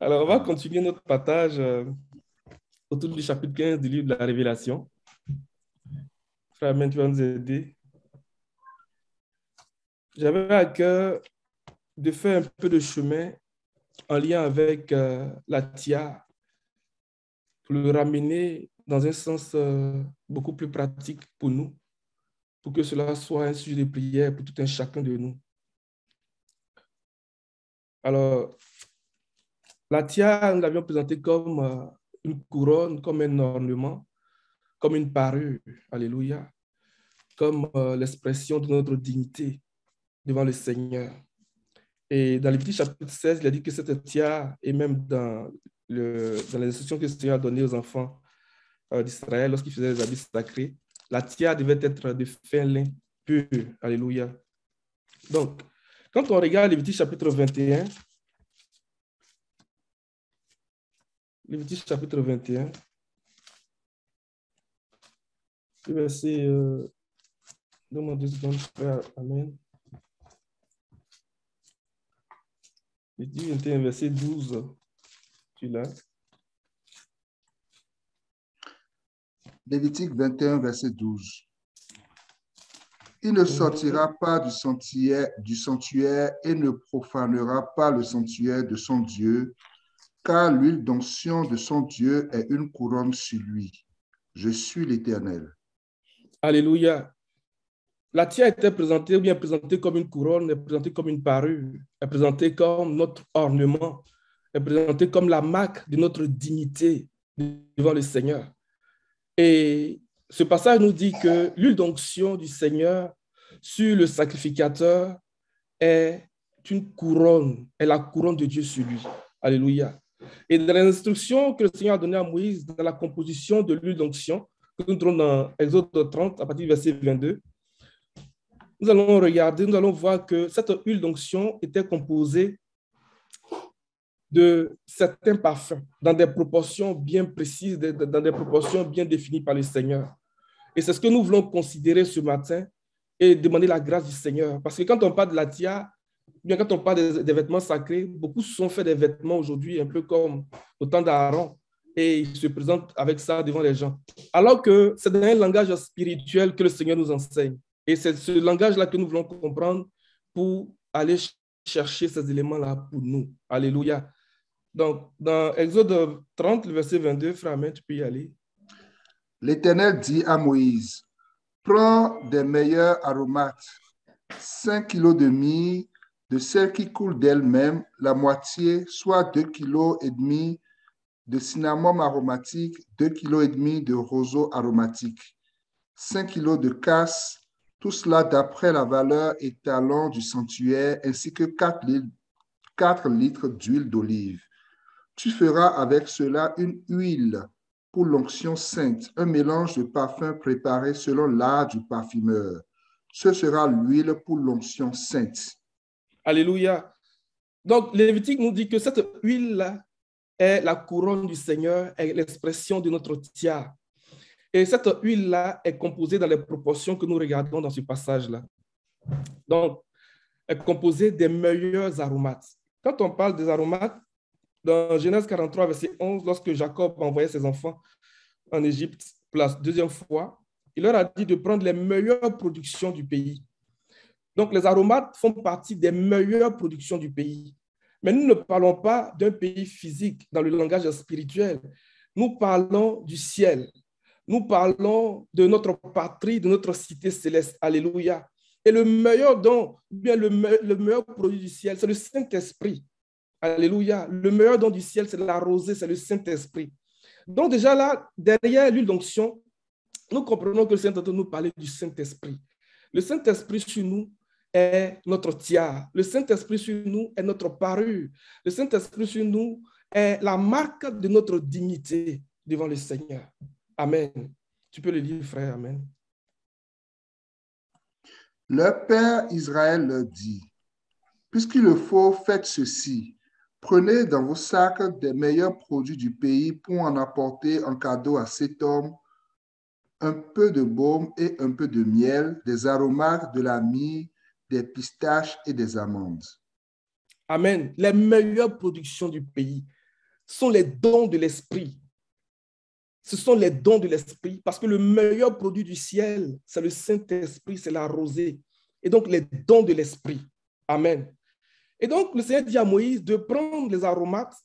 Alors, on va continuer notre partage autour du chapitre 15 du livre de la Révélation. Frère Amen, tu vas nous aider. J'avais à cœur de faire un peu de chemin en lien avec la TIA pour le ramener dans un sens beaucoup plus pratique pour nous, pour que cela soit un sujet de prière pour tout un chacun de nous. Alors, la TIA, nous l'avions présentée comme une couronne, comme un ornement, comme une parure, alléluia, comme l'expression de notre dignité devant le Seigneur. Et dans Lévitique chapitre 16, il a dit que cette TIA, et même dans les instructions que le Seigneur a données aux enfants d'Israël lorsqu'ils faisaient les habits sacrés, la TIA devait être de fin lin pur. Alléluia. Donc, quand on regarde Lévitique chapitre 21, Lévitique chapitre 21, le verset, donne-moi 2 secondes, frère, amen. Lévitique 21, verset 12, tu l'as. Lévitique 21, verset 12. Il ne sortira pas du sanctuaire et ne profanera pas le sanctuaire de son Dieu, car l'huile d'onction de son Dieu est une couronne sur lui. Je suis l'Éternel. Alléluia. La TIA était présentée, ou bien présentée comme une couronne, est présentée comme une parure, est présentée comme notre ornement, est présentée comme la marque de notre dignité devant le Seigneur. Et ce passage nous dit que l'huile d'onction du Seigneur sur le sacrificateur est une couronne, est la couronne de Dieu sur lui. Alléluia. Et dans l'instruction que le Seigneur a donnée à Moïse, dans la composition de l'huile d'onction, que nous trouvons dans Exode 30, à partir du verset 22, nous allons regarder, nous allons voir que cette huile d'onction était composée de certains parfums, dans des proportions bien précises, dans des proportions bien définies par le Seigneur. Et c'est ce que nous voulons considérer ce matin et demander la grâce du Seigneur. Parce que quand on parle de la TIA, bien quand on parle des vêtements sacrés, beaucoup se sont fait des vêtements aujourd'hui, un peu comme au temps d'Aaron, et ils se présentent avec ça devant les gens. Alors que c'est dans un langage spirituel que le Seigneur nous enseigne. Et c'est ce langage-là que nous voulons comprendre pour aller chercher ces éléments-là pour nous. Alléluia. Donc, dans Exode 30, le verset 22, frère Amen, tu peux y aller. L'Éternel dit à Moïse, prends des meilleurs aromates, 5 kilos de myrrhe, de celle qui coule d'elle-même, la moitié, soit 2,5 kg de cinnamome aromatique, 2,5 kg de roseau aromatique, 5 kg de cassis, tout cela d'après la valeur étalon du sanctuaire, ainsi que 4 litres d'huile d'olive. Tu feras avec cela une huile pour l'onction sainte, un mélange de parfums préparé selon l'art du parfumeur. Ce sera l'huile pour l'onction sainte. Alléluia. Donc, Lévitique nous dit que cette huile-là est la couronne du Seigneur, est l'expression de notre TIA. Et cette huile-là est composée dans les proportions que nous regardons dans ce passage-là. Donc, elle est composée des meilleurs aromates. Quand on parle des aromates, dans Genèse 43, verset 11, lorsque Jacob envoyait ses enfants en Égypte pour la deuxième fois, il leur a dit de prendre les meilleures productions du pays. Donc, les aromates font partie des meilleures productions du pays. Mais nous ne parlons pas d'un pays physique dans le langage spirituel. Nous parlons du ciel. Nous parlons de notre patrie, de notre cité céleste. Alléluia. Et le meilleur don, bien le meilleur produit du ciel, c'est le Saint-Esprit. Alléluia. Le meilleur don du ciel, c'est la rosée, c'est le Saint-Esprit. Donc déjà là, derrière l'huile d'onction, nous comprenons que le Seigneur nous parler du Saint-Esprit. Le Saint-Esprit sur nous est notre TIA. Le Saint-Esprit sur nous est notre parure. Le Saint-Esprit sur nous est la marque de notre dignité devant le Seigneur. Amen. Tu peux le lire, frère. Amen. Leur père Israël leur dit, puisqu'il le faut, faites ceci. Prenez dans vos sacs des meilleurs produits du pays pour en apporter en cadeau à cet homme, un peu de baume et un peu de miel, des aromates, de la myrrhe, des pistaches et des amandes. Amen. Les meilleures productions du pays. sont les dons de l'esprit. Ce sont les dons de l'esprit parce que le meilleur produit du ciel, c'est le Saint-Esprit, c'est la rosée. Et donc, les dons de l'esprit. Amen. Et donc, le Seigneur dit à Moïse de prendre les aromates,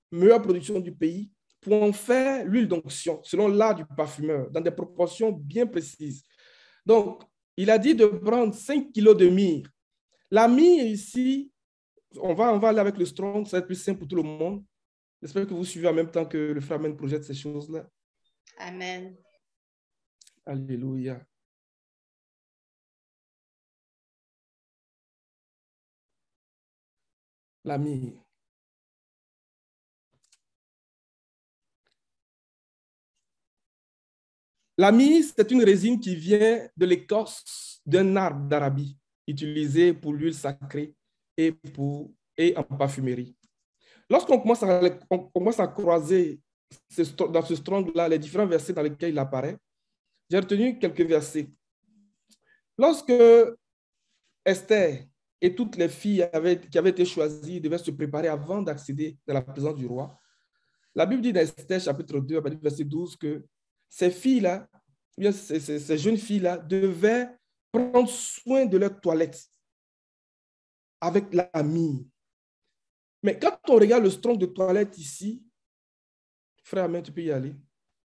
meilleure production du pays, pour en faire l'huile d'onction, selon l'art du parfumeur, dans des proportions bien précises. Donc, il a dit de prendre 5 kilos de myrrhe. La myrrhe ici, on va aller avec le strong, ça va être plus simple pour tout le monde. J'espère que vous suivez en même temps que le frère Amen projette ces choses-là. Amen. Alléluia. La myrrhe. La myrrhe, c'est une résine qui vient de l'écorce d'un arbre d'Arabie, utilisée pour l'huile sacrée et en parfumerie. Lorsqu'on commence à croiser dans ce strong-là les différents versets dans lesquels il apparaît, j'ai retenu quelques versets. Lorsque Esther et toutes les filles qui avaient été choisies devaient se préparer avant d'accéder dans la présence du roi, la Bible dit dans Esther chapitre 2, verset 12, que ces filles-là, ces jeunes filles-là devaient prendre soin de leur toilette avec la myrrhe. Mais quand on regarde le strong de toilette ici, frère Amen, tu peux y aller.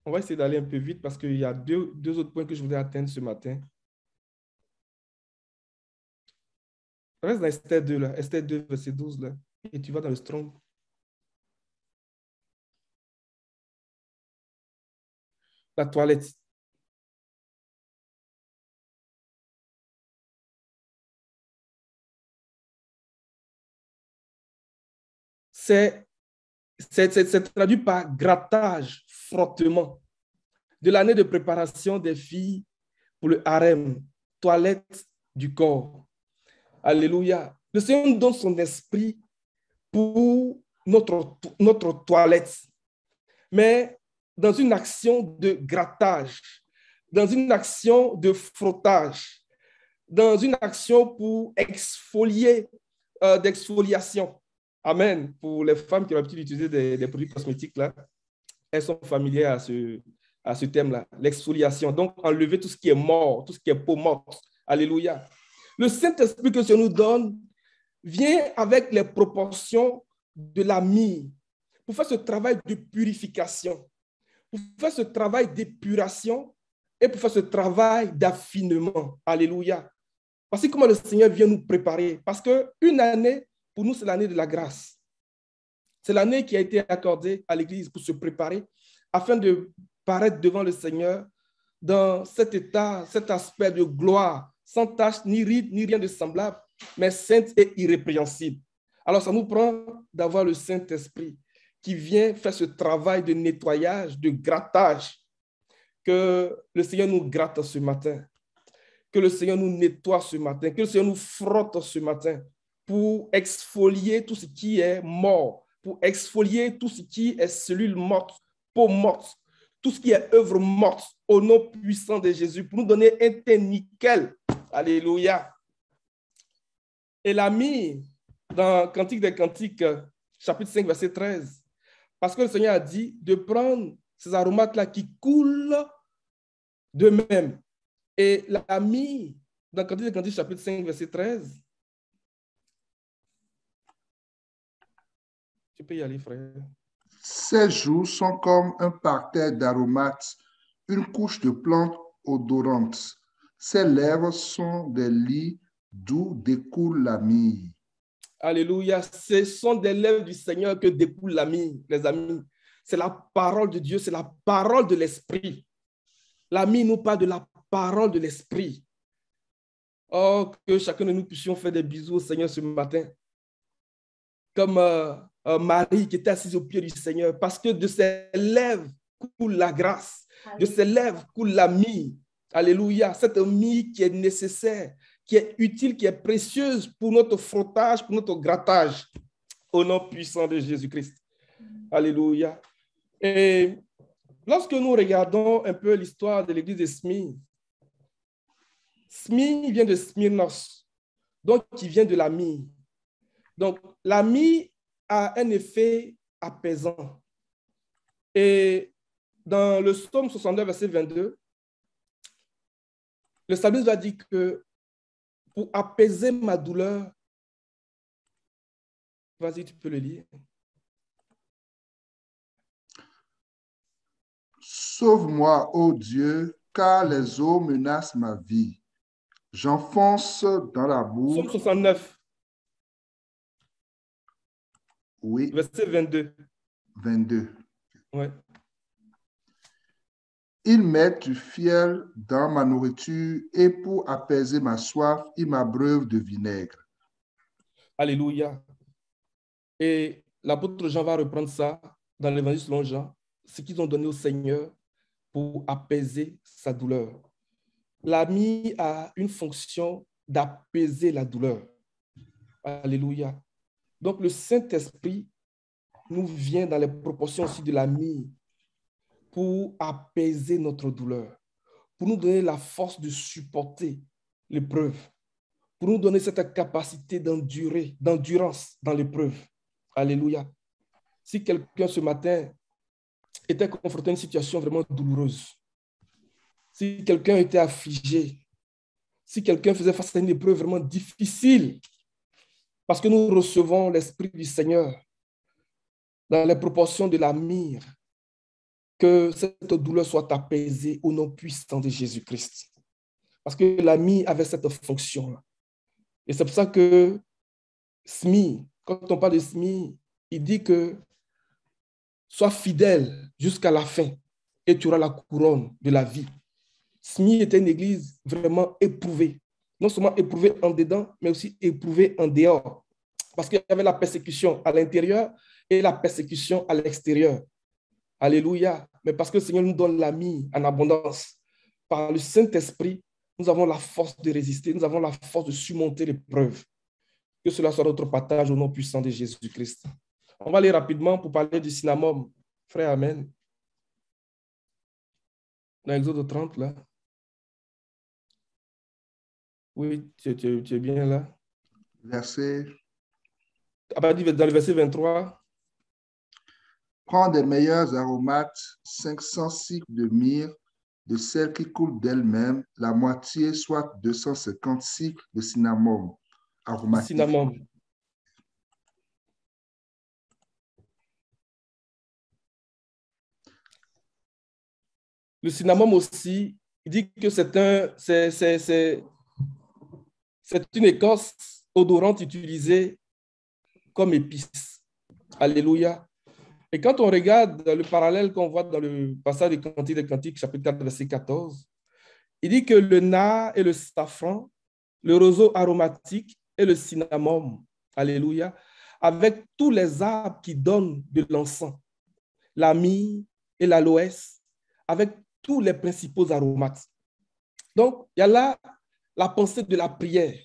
On va essayer d'aller un peu vite parce qu'il y a deux autres points que je voudrais atteindre ce matin. Reste dans Esther 2, là. Esther 2, verset 12, là. Et tu vas dans le strong. La toilette. C'est traduit par grattage, frottement. De l'année de préparation des filles pour le harem, toilette du corps. Alléluia. Le Seigneur nous donne son esprit pour notre toilette, mais dans une action de grattage, dans une action de frottage, dans une action pour exfolier, d'exfoliation. Amen. Pour les femmes qui ont l'habitude d'utiliser des produits cosmétiques, là, elles sont familières à ce thème-là, l'exfoliation. Donc, enlever tout ce qui est mort, tout ce qui est peau morte. Alléluia. Le Saint-Esprit que Dieu nous donne vient avec les proportions de la myrrhe pour faire ce travail de purification, pour faire ce travail d'épuration et pour faire ce travail d'affinement. Alléluia. Voici comment le Seigneur vient nous préparer. Parce qu'une année, pour nous, c'est l'année de la grâce. C'est l'année qui a été accordée à l'Église pour se préparer afin de paraître devant le Seigneur dans cet état, cet aspect de gloire, sans tache, ni ride, ni rien de semblable, mais sainte et irrépréhensible. Alors, ça nous prend d'avoir le Saint-Esprit qui vient faire ce travail de nettoyage, de grattage, que le Seigneur nous gratte ce matin, que le Seigneur nous nettoie ce matin, que le Seigneur nous frotte ce matin pour exfolier tout ce qui est mort, pour exfolier tout ce qui est cellules mortes, peau morte, tout ce qui est œuvre morte, au nom puissant de Jésus, pour nous donner un teint nickel. Alléluia. Et l'a mis dans Cantique des Cantiques, chapitre 5, verset 13, parce que le Seigneur a dit de prendre ces aromates-là qui coulent d'eux-mêmes. Et l'a mis dans Cantique des Cantiques, chapitre 5, verset 13. Tu peux y aller, frère. Ces jours sont comme un parterre d'aromates, une couche de plantes odorantes. Ses lèvres sont des lits d'où découle la myrrhe. Alléluia. Ce sont des lèvres du Seigneur que découle la myrrhe, les amis. C'est la parole de Dieu, c'est la parole de l'Esprit. La myrrhe nous parle de la parole de l'Esprit. Oh, que chacun de nous puissions faire des bisous au Seigneur ce matin. Comme Marie qui était assise au pied du Seigneur, parce que de ses lèvres coule la grâce, de ses lèvres coule la myrrhe. Alléluia. Cette myrrhe qui est nécessaire, qui est utile, qui est précieuse pour notre frottage, pour notre grattage, au nom puissant de Jésus-Christ. Alléluia. Et lorsque nous regardons un peu l'histoire de l'église de Smyrne, Smyrne vient de Smyrnos, donc qui vient de la myrrhe. Donc, la myrrhe a un effet apaisant. Et dans le psaume 69, verset 22, le psalmiste va dire que pour apaiser ma douleur, vas-y, tu peux le lire. Sauve-moi, ô Dieu, car les eaux menacent ma vie. J'enfonce dans la boue. Psaume 69, Oui, verset 22. 22. Ouais. Il met du fiel dans ma nourriture et pour apaiser ma soif, il m'abreuve de vinaigre. Alléluia. Et l'apôtre Jean va reprendre ça dans l'évangile selon Jean, ce qu'ils ont donné au Seigneur pour apaiser sa douleur. L'ami a une fonction d'apaiser la douleur. Alléluia. Donc le Saint-Esprit nous vient dans les proportions aussi de l'ami pour apaiser notre douleur, pour nous donner la force de supporter l'épreuve, pour nous donner cette capacité d'endurance dans l'épreuve. Alléluia. Si quelqu'un ce matin était confronté à une situation vraiment douloureuse, si quelqu'un était affligé, si quelqu'un faisait face à une épreuve vraiment difficile, parce que nous recevons l'Esprit du Seigneur dans les proportions de la myrrhe, que cette douleur soit apaisée au nom puissant de Jésus-Christ. Parce que la myrrhe avait cette fonction-là. Et c'est pour ça que Smyrne, quand on parle de Smyrne, il dit que sois fidèle jusqu'à la fin et tu auras la couronne de la vie. Smyrne était une église vraiment éprouvée. Non seulement éprouvée en dedans, mais aussi éprouvée en dehors. Parce qu'il y avait la persécution à l'intérieur et la persécution à l'extérieur. Alléluia. Mais parce que le Seigneur nous donne la myrrhe en abondance. Par le Saint-Esprit, nous avons la force de résister. Nous avons la force de surmonter l'épreuve. Que cela soit notre partage au nom puissant de Jésus-Christ. On va aller rapidement pour parler du cinnamome. Frère, amen. Dans Exode 30, là. Oui, tu es bien là. Verset. Dans le verset 23. Prends des meilleurs aromates, 500 cycles de myrrhe, de celle qui coule d'elle-même, la moitié, soit 250 cycles de cinnamome aromatique. Cinnamome. Le cinnamome aussi, il dit que c'est une écorce odorante utilisée comme épice. Alléluia. Et quand on regarde le parallèle qu'on voit dans le passage des Cantiques des Cantiques, chapitre 4, verset 14, il dit que le nard et le safran, le roseau aromatique et le cinnamome, alléluia, avec tous les arbres qui donnent de l'encens, la myrrhe et l'aloès, avec tous les principaux aromates. Donc, il y a là la pensée de la prière.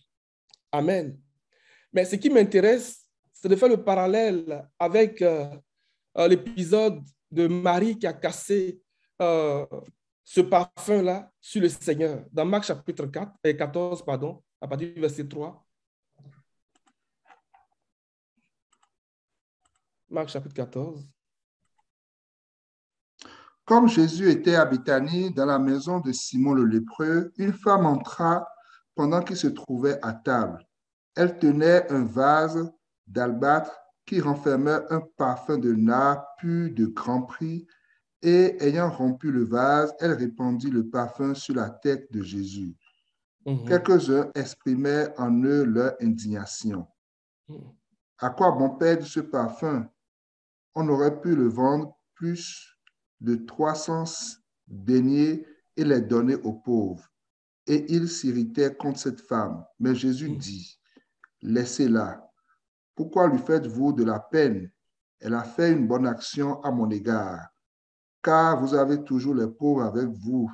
Amen. Mais ce qui m'intéresse, c'est de faire le parallèle avec l'épisode de Marie qui a cassé ce parfum-là sur le Seigneur. Dans Marc chapitre 14, pardon, à partir du verset 3. Marc chapitre 14. Comme Jésus était à Béthanie, dans la maison de Simon le lépreux, une femme entra pendant qu'il se trouvait à table. Elle tenait un vase d'albâtre qui renfermait un parfum de nard pur de grand prix, et ayant rompu le vase, elle répandit le parfum sur la tête de Jésus. Quelques-uns exprimaient en eux leur indignation. À quoi bon perdre ce parfum? On aurait pu le vendre plus de 300 deniers et les donner aux pauvres. Et ils s'irritaient contre cette femme. Mais Jésus dit, laissez-la. Pourquoi lui faites-vous de la peine? Elle a fait une bonne action à mon égard. Car vous avez toujours les pauvres avec vous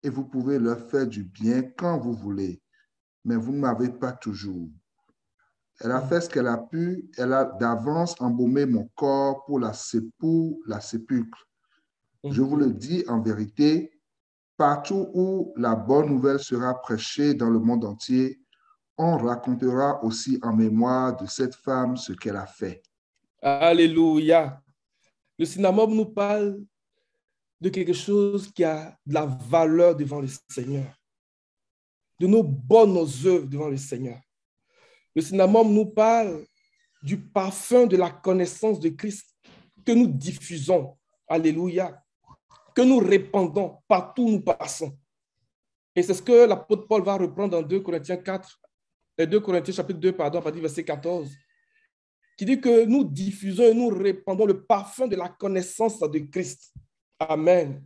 et vous pouvez leur faire du bien quand vous voulez. Mais vous ne m'avez pas toujours. Elle a fait ce qu'elle a pu. Elle a d'avance embaumé mon corps pour la sépulcre. Je vous le dis en vérité, partout où la bonne nouvelle sera prêchée dans le monde entier, on racontera aussi en mémoire de cette femme ce qu'elle a fait. Alléluia. Le cinnamome nous parle de quelque chose qui a de la valeur devant le Seigneur, de nos bonnes œuvres devant le Seigneur. Le cinnamome nous parle du parfum de la connaissance de Christ que nous diffusons, alléluia, que nous répandons partout où nous passons. Et c'est ce que l'apôtre Paul va reprendre dans 2 Corinthiens 4, 2 Corinthiens chapitre 2, pardon, à partir du verset 14, qui dit que nous diffusons et nous répandons le parfum de la connaissance de Christ. Amen.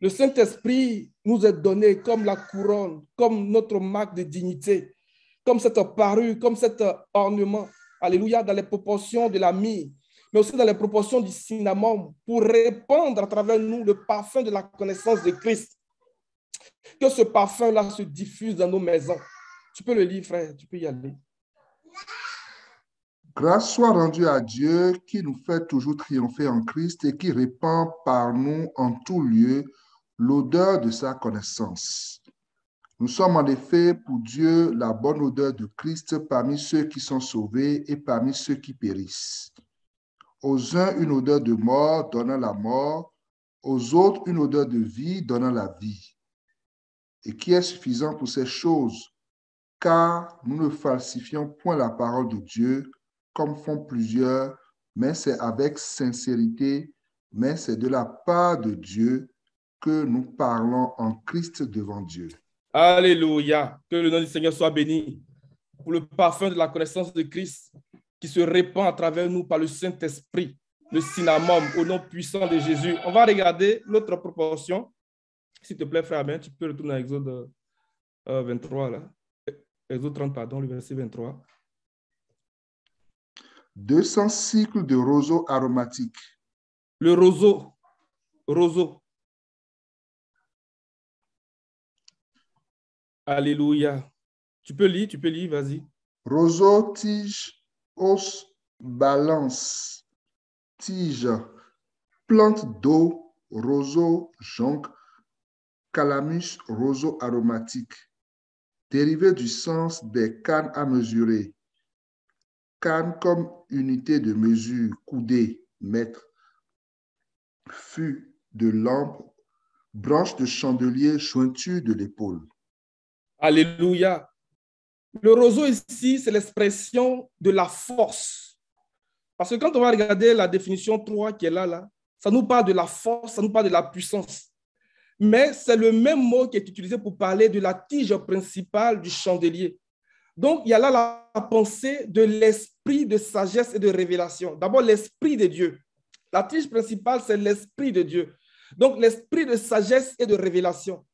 Le Saint-Esprit nous est donné comme la couronne, comme notre marque de dignité, comme cette parure, comme cet ornement, alléluia, dans les proportions de la myrrhe, mais aussi dans les proportions du cinnamome, pour répandre à travers nous le parfum de la connaissance de Christ. Que ce parfum-là se diffuse dans nos maisons. Tu peux le lire, frère, tu peux y aller. Grâce soit rendue à Dieu qui nous fait toujours triompher en Christ et qui répand par nous en tout lieu l'odeur de sa connaissance. Nous sommes en effet pour Dieu la bonne odeur de Christ parmi ceux qui sont sauvés et parmi ceux qui périssent. Aux uns, une odeur de mort donnant la mort, aux autres, une odeur de vie donnant la vie. Et qui est suffisant pour ces choses, car nous ne falsifions point la parole de Dieu, comme font plusieurs, mais c'est avec sincérité, mais c'est de la part de Dieu que nous parlons en Christ devant Dieu. Alléluia. Que le nom du Seigneur soit béni pour le parfum de la connaissance de Christ qui se répand à travers nous par le Saint-Esprit, le cinnamome, au nom puissant de Jésus. On va regarder l'autre proportion. S'il te plaît, frère Amen, tu peux retourner à Exode 23, là. Exode 30, pardon, le verset 23. 200 cycles de roseau aromatique. Le roseau. Alléluia. Tu peux lire, vas-y. Roseau, tige, os, balance, tige, plante d'eau, roseau, jonc, calamus, roseau aromatique. Dérivé du sens des cannes à mesurer. Canne comme unité de mesure, coudée, mètre, fût de lampe, branche de chandelier, jointure de l'épaule. Alléluia. Le roseau ici, c'est l'expression de la force. Parce que quand on va regarder la définition 3 qui est là, ça nous parle de la force, ça nous parle de la puissance. Mais c'est le même mot qui est utilisé pour parler de la tige principale du chandelier. Donc, il y a là la pensée de l'esprit de sagesse et de révélation. D'abord, l'esprit de Dieu. La tige principale, c'est l'esprit de Dieu. Donc, l'esprit de sagesse et de révélation.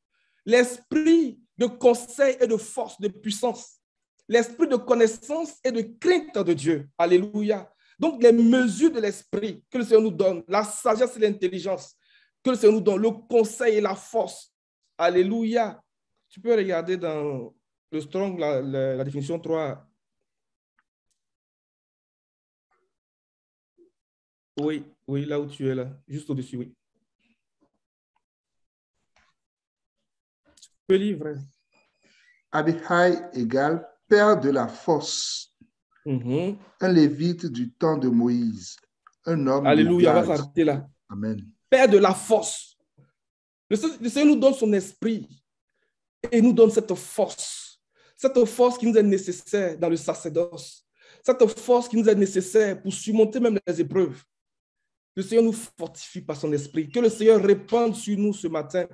L'esprit de conseil et de force, de puissance. L'esprit de connaissance et de crainte de Dieu. Alléluia. Donc, les mesures de l'esprit que le Seigneur nous donne, la sagesse et l'intelligence que le Seigneur nous donne, le conseil et la force. Alléluia. Tu peux regarder dans le Strong, la définition 3. Oui, là où tu es, là, juste au-dessus, oui. Tu peux lire, vrai. Abihai égale père de la force. Un lévite du temps de Moïse. Un homme. Alléluia, on va s'arrêter là. Amen. Père de la force. Le Seigneur nous donne son esprit et nous donne cette force qui nous est nécessaire dans le sacerdoce, cette force qui nous est nécessaire pour surmonter même les épreuves. Le Seigneur nous fortifie par son esprit. Que le Seigneur répande sur nous ce matin.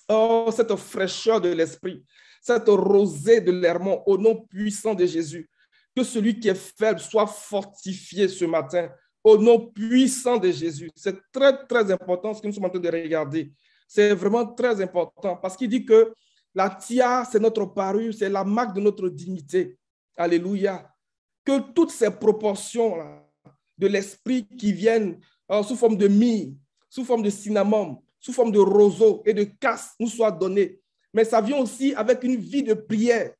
Oh, cette fraîcheur de l'esprit, cette rosée de l'Hermon au nom puissant de Jésus. Que celui qui est faible soit fortifié ce matin au nom puissant de Jésus. C'est très, très important ce que nous sommes en train de regarder. C'est vraiment très important parce qu'il dit que la tiare, c'est notre parure, c'est la marque de notre dignité. Alléluia. Que toutes ces proportions là, de l'esprit qui viennent sous forme de myrrhe, sous forme de cinnamome, sous forme de roseau et de casque nous soient données. Mais ça vient aussi avec une vie de prière,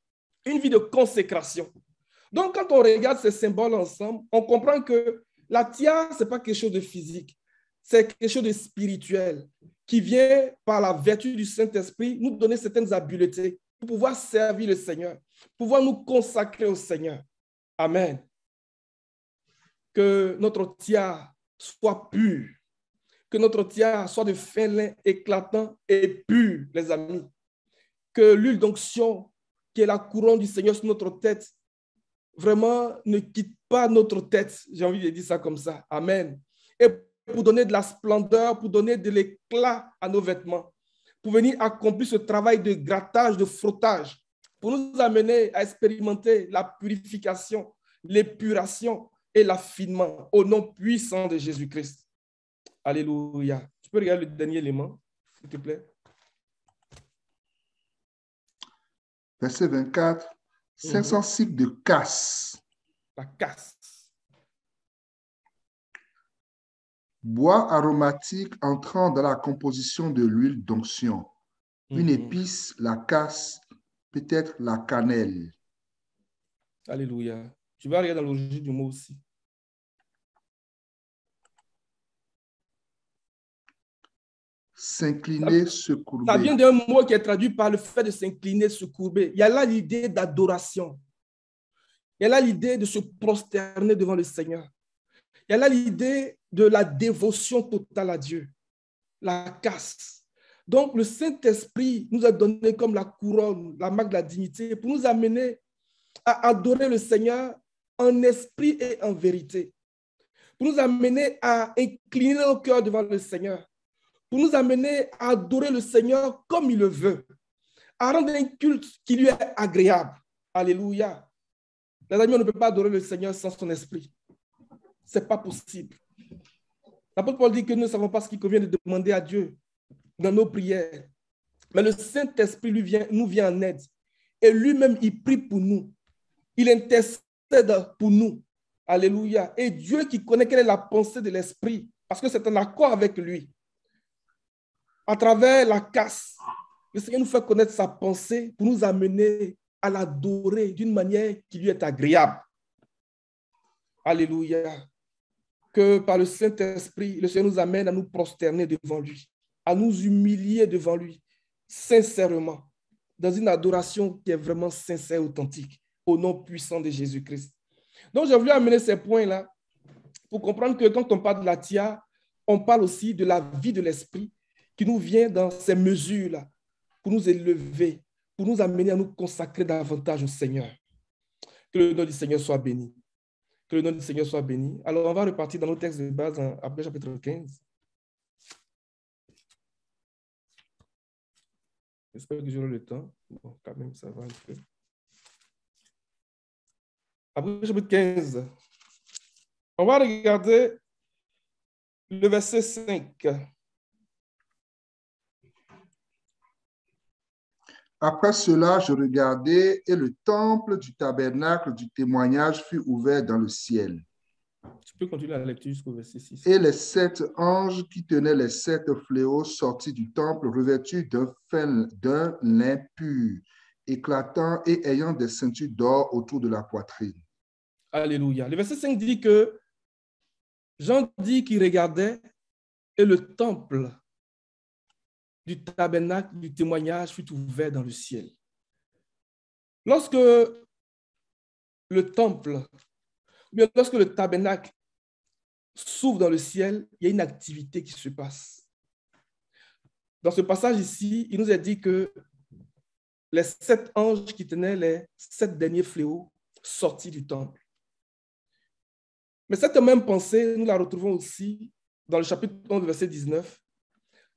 une vie de consécration. Donc, quand on regarde ces symboles ensemble, on comprend que la tiare, ce n'est pas quelque chose de physique, c'est quelque chose de spirituel qui vient par la vertu du Saint-Esprit nous donner certaines habiletés pour pouvoir servir le Seigneur, pour pouvoir nous consacrer au Seigneur. Amen. Que notre tiare soit pure, Que notre tiare soit de fin lin éclatant et pur, les amis. Que l'huile d'onction, qui est la couronne du Seigneur sur notre tête, vraiment ne quitte pas notre tête. J'ai envie de dire ça comme ça. Amen. Et pour donner de la splendeur, pour donner de l'éclat à nos vêtements, pour venir accomplir ce travail de grattage, de frottage, pour nous amener à expérimenter la purification, l'épuration et l'affinement au nom puissant de Jésus-Christ. Alléluia. Tu peux regarder le dernier élément, s'il te plaît. Verset 24. 500 cycles de casse. La casse. Bois aromatique entrant dans la composition de l'huile d'onction. Une épice, la casse, peut-être la cannelle. Alléluia. Tu vas regarder dans l'origine du mot aussi. S'incliner, se courber. Ça vient d'un mot qui est traduit par le fait de s'incliner, se courber. Il y a là l'idée d'adoration. Il y a là l'idée de se prosterner devant le Seigneur. Il y a là l'idée de la dévotion totale à Dieu. La casse. Donc, le Saint-Esprit nous a donné comme la couronne, la marque de la dignité, pour nous amener à adorer le Seigneur en esprit et en vérité. Pour nous amener à incliner nos cœurs devant le Seigneur. Pour nous amener à adorer le Seigneur comme il le veut. À rendre un culte qui lui est agréable. Alléluia. Les amis, on ne peut pas adorer le Seigneur sans son esprit. Ce n'est pas possible. L'apôtre Paul dit que nous ne savons pas ce qu'il convient de demander à Dieu dans nos prières. Mais le Saint-Esprit nous vient en aide. Et lui-même, il prie pour nous. Il intercède pour nous. Alléluia. Et Dieu qui connaît quelle est la pensée de l'Esprit, parce que c'est en accord avec lui. À travers la casse, le Seigneur nous fait connaître sa pensée pour nous amener à l'adorer d'une manière qui lui est agréable. Alléluia. Que par le Saint-Esprit, le Seigneur nous amène à nous prosterner devant lui, à nous humilier devant lui, sincèrement, dans une adoration qui est vraiment sincère et authentique, au nom puissant de Jésus-Christ. Donc, j'ai voulu amener ces points-là pour comprendre que quand on parle de la tia, on parle aussi de la vie de l'Esprit qui nous vient dans ces mesures-là pour nous élever, pour nous amener à nous consacrer davantage au Seigneur. Que le nom du Seigneur soit béni. Que le nom du Seigneur soit béni. Alors, on va repartir dans nos textes de base, après chapitre 15. J'espère que j'aurai le temps. Bon, quand même, ça va un peu. Après chapitre 15, on va regarder le verset 5. Après cela, je regardai et le temple du tabernacle du témoignage fut ouvert dans le ciel. Tu peux continuer la lecture jusqu'au verset 6. Et les 7 anges qui tenaient les 7 fléaux sortis du temple, revêtus d'un lin pur, éclatant et ayant des ceintures d'or autour de la poitrine. Alléluia. Le verset 5 dit que Jean dit qu'il regardait et le temple du tabernacle du témoignage fut ouvert dans le ciel. Lorsque le temple, ou bien lorsque le tabernacle s'ouvre dans le ciel, il y a une activité qui se passe. Dans ce passage ici, il nous est dit que les 7 anges qui tenaient les 7 derniers fléaux sortis du temple. Mais cette même pensée, nous la retrouvons aussi dans le chapitre 11, verset 19.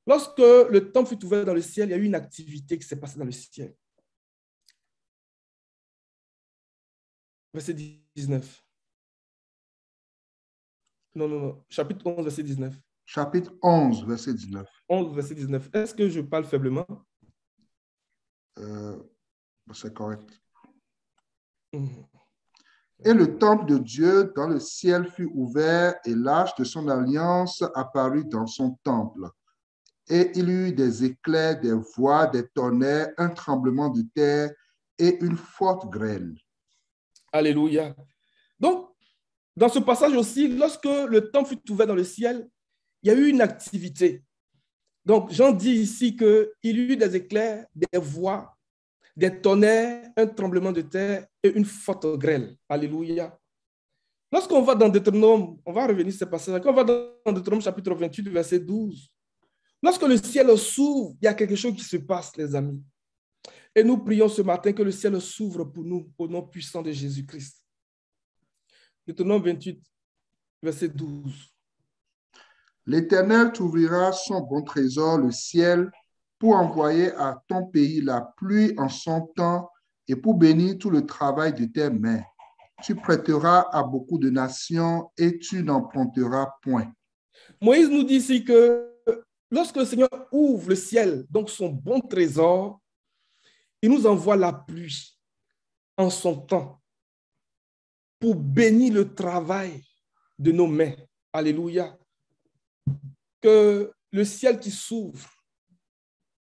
Lorsque le temple fut ouvert dans le ciel, il y a eu une activité qui s'est passée dans le ciel. Verset 19. Non. Chapitre 11, verset 19. Chapitre 11, verset 19. 11, verset 19. Est-ce que je parle faiblement? C'est correct. Mm-hmm. Et le temple de Dieu dans le ciel fut ouvert et l'arche de son alliance apparut dans son temple. Et il y eut des éclairs, des voix, des tonnerres, un tremblement de terre et une forte grêle. Alléluia. Donc, dans ce passage aussi, lorsque le temple fut ouvert dans le ciel, il y a eu une activité. Donc, Jean dit ici qu'il y eut des éclairs, des voix, des tonnerres, un tremblement de terre et une forte grêle. Alléluia. Lorsqu'on va dans Deutéronome, on va revenir sur ce passage, quand on va dans Deutéronome chapitre 28, verset 12, lorsque le ciel s'ouvre, il y a quelque chose qui se passe, les amis. Et nous prions ce matin que le ciel s'ouvre pour nous au nom puissant de Jésus-Christ. Deutéronome 28, verset 12. L'Éternel t'ouvrira son bon trésor, le ciel, pour envoyer à ton pays la pluie en son temps et pour bénir tout le travail de tes mains. Tu prêteras à beaucoup de nations et tu n'emprunteras point. Moïse nous dit ici que lorsque le Seigneur ouvre le ciel, donc son bon trésor, il nous envoie la pluie en son temps pour bénir le travail de nos mains. Alléluia. Que le ciel qui s'ouvre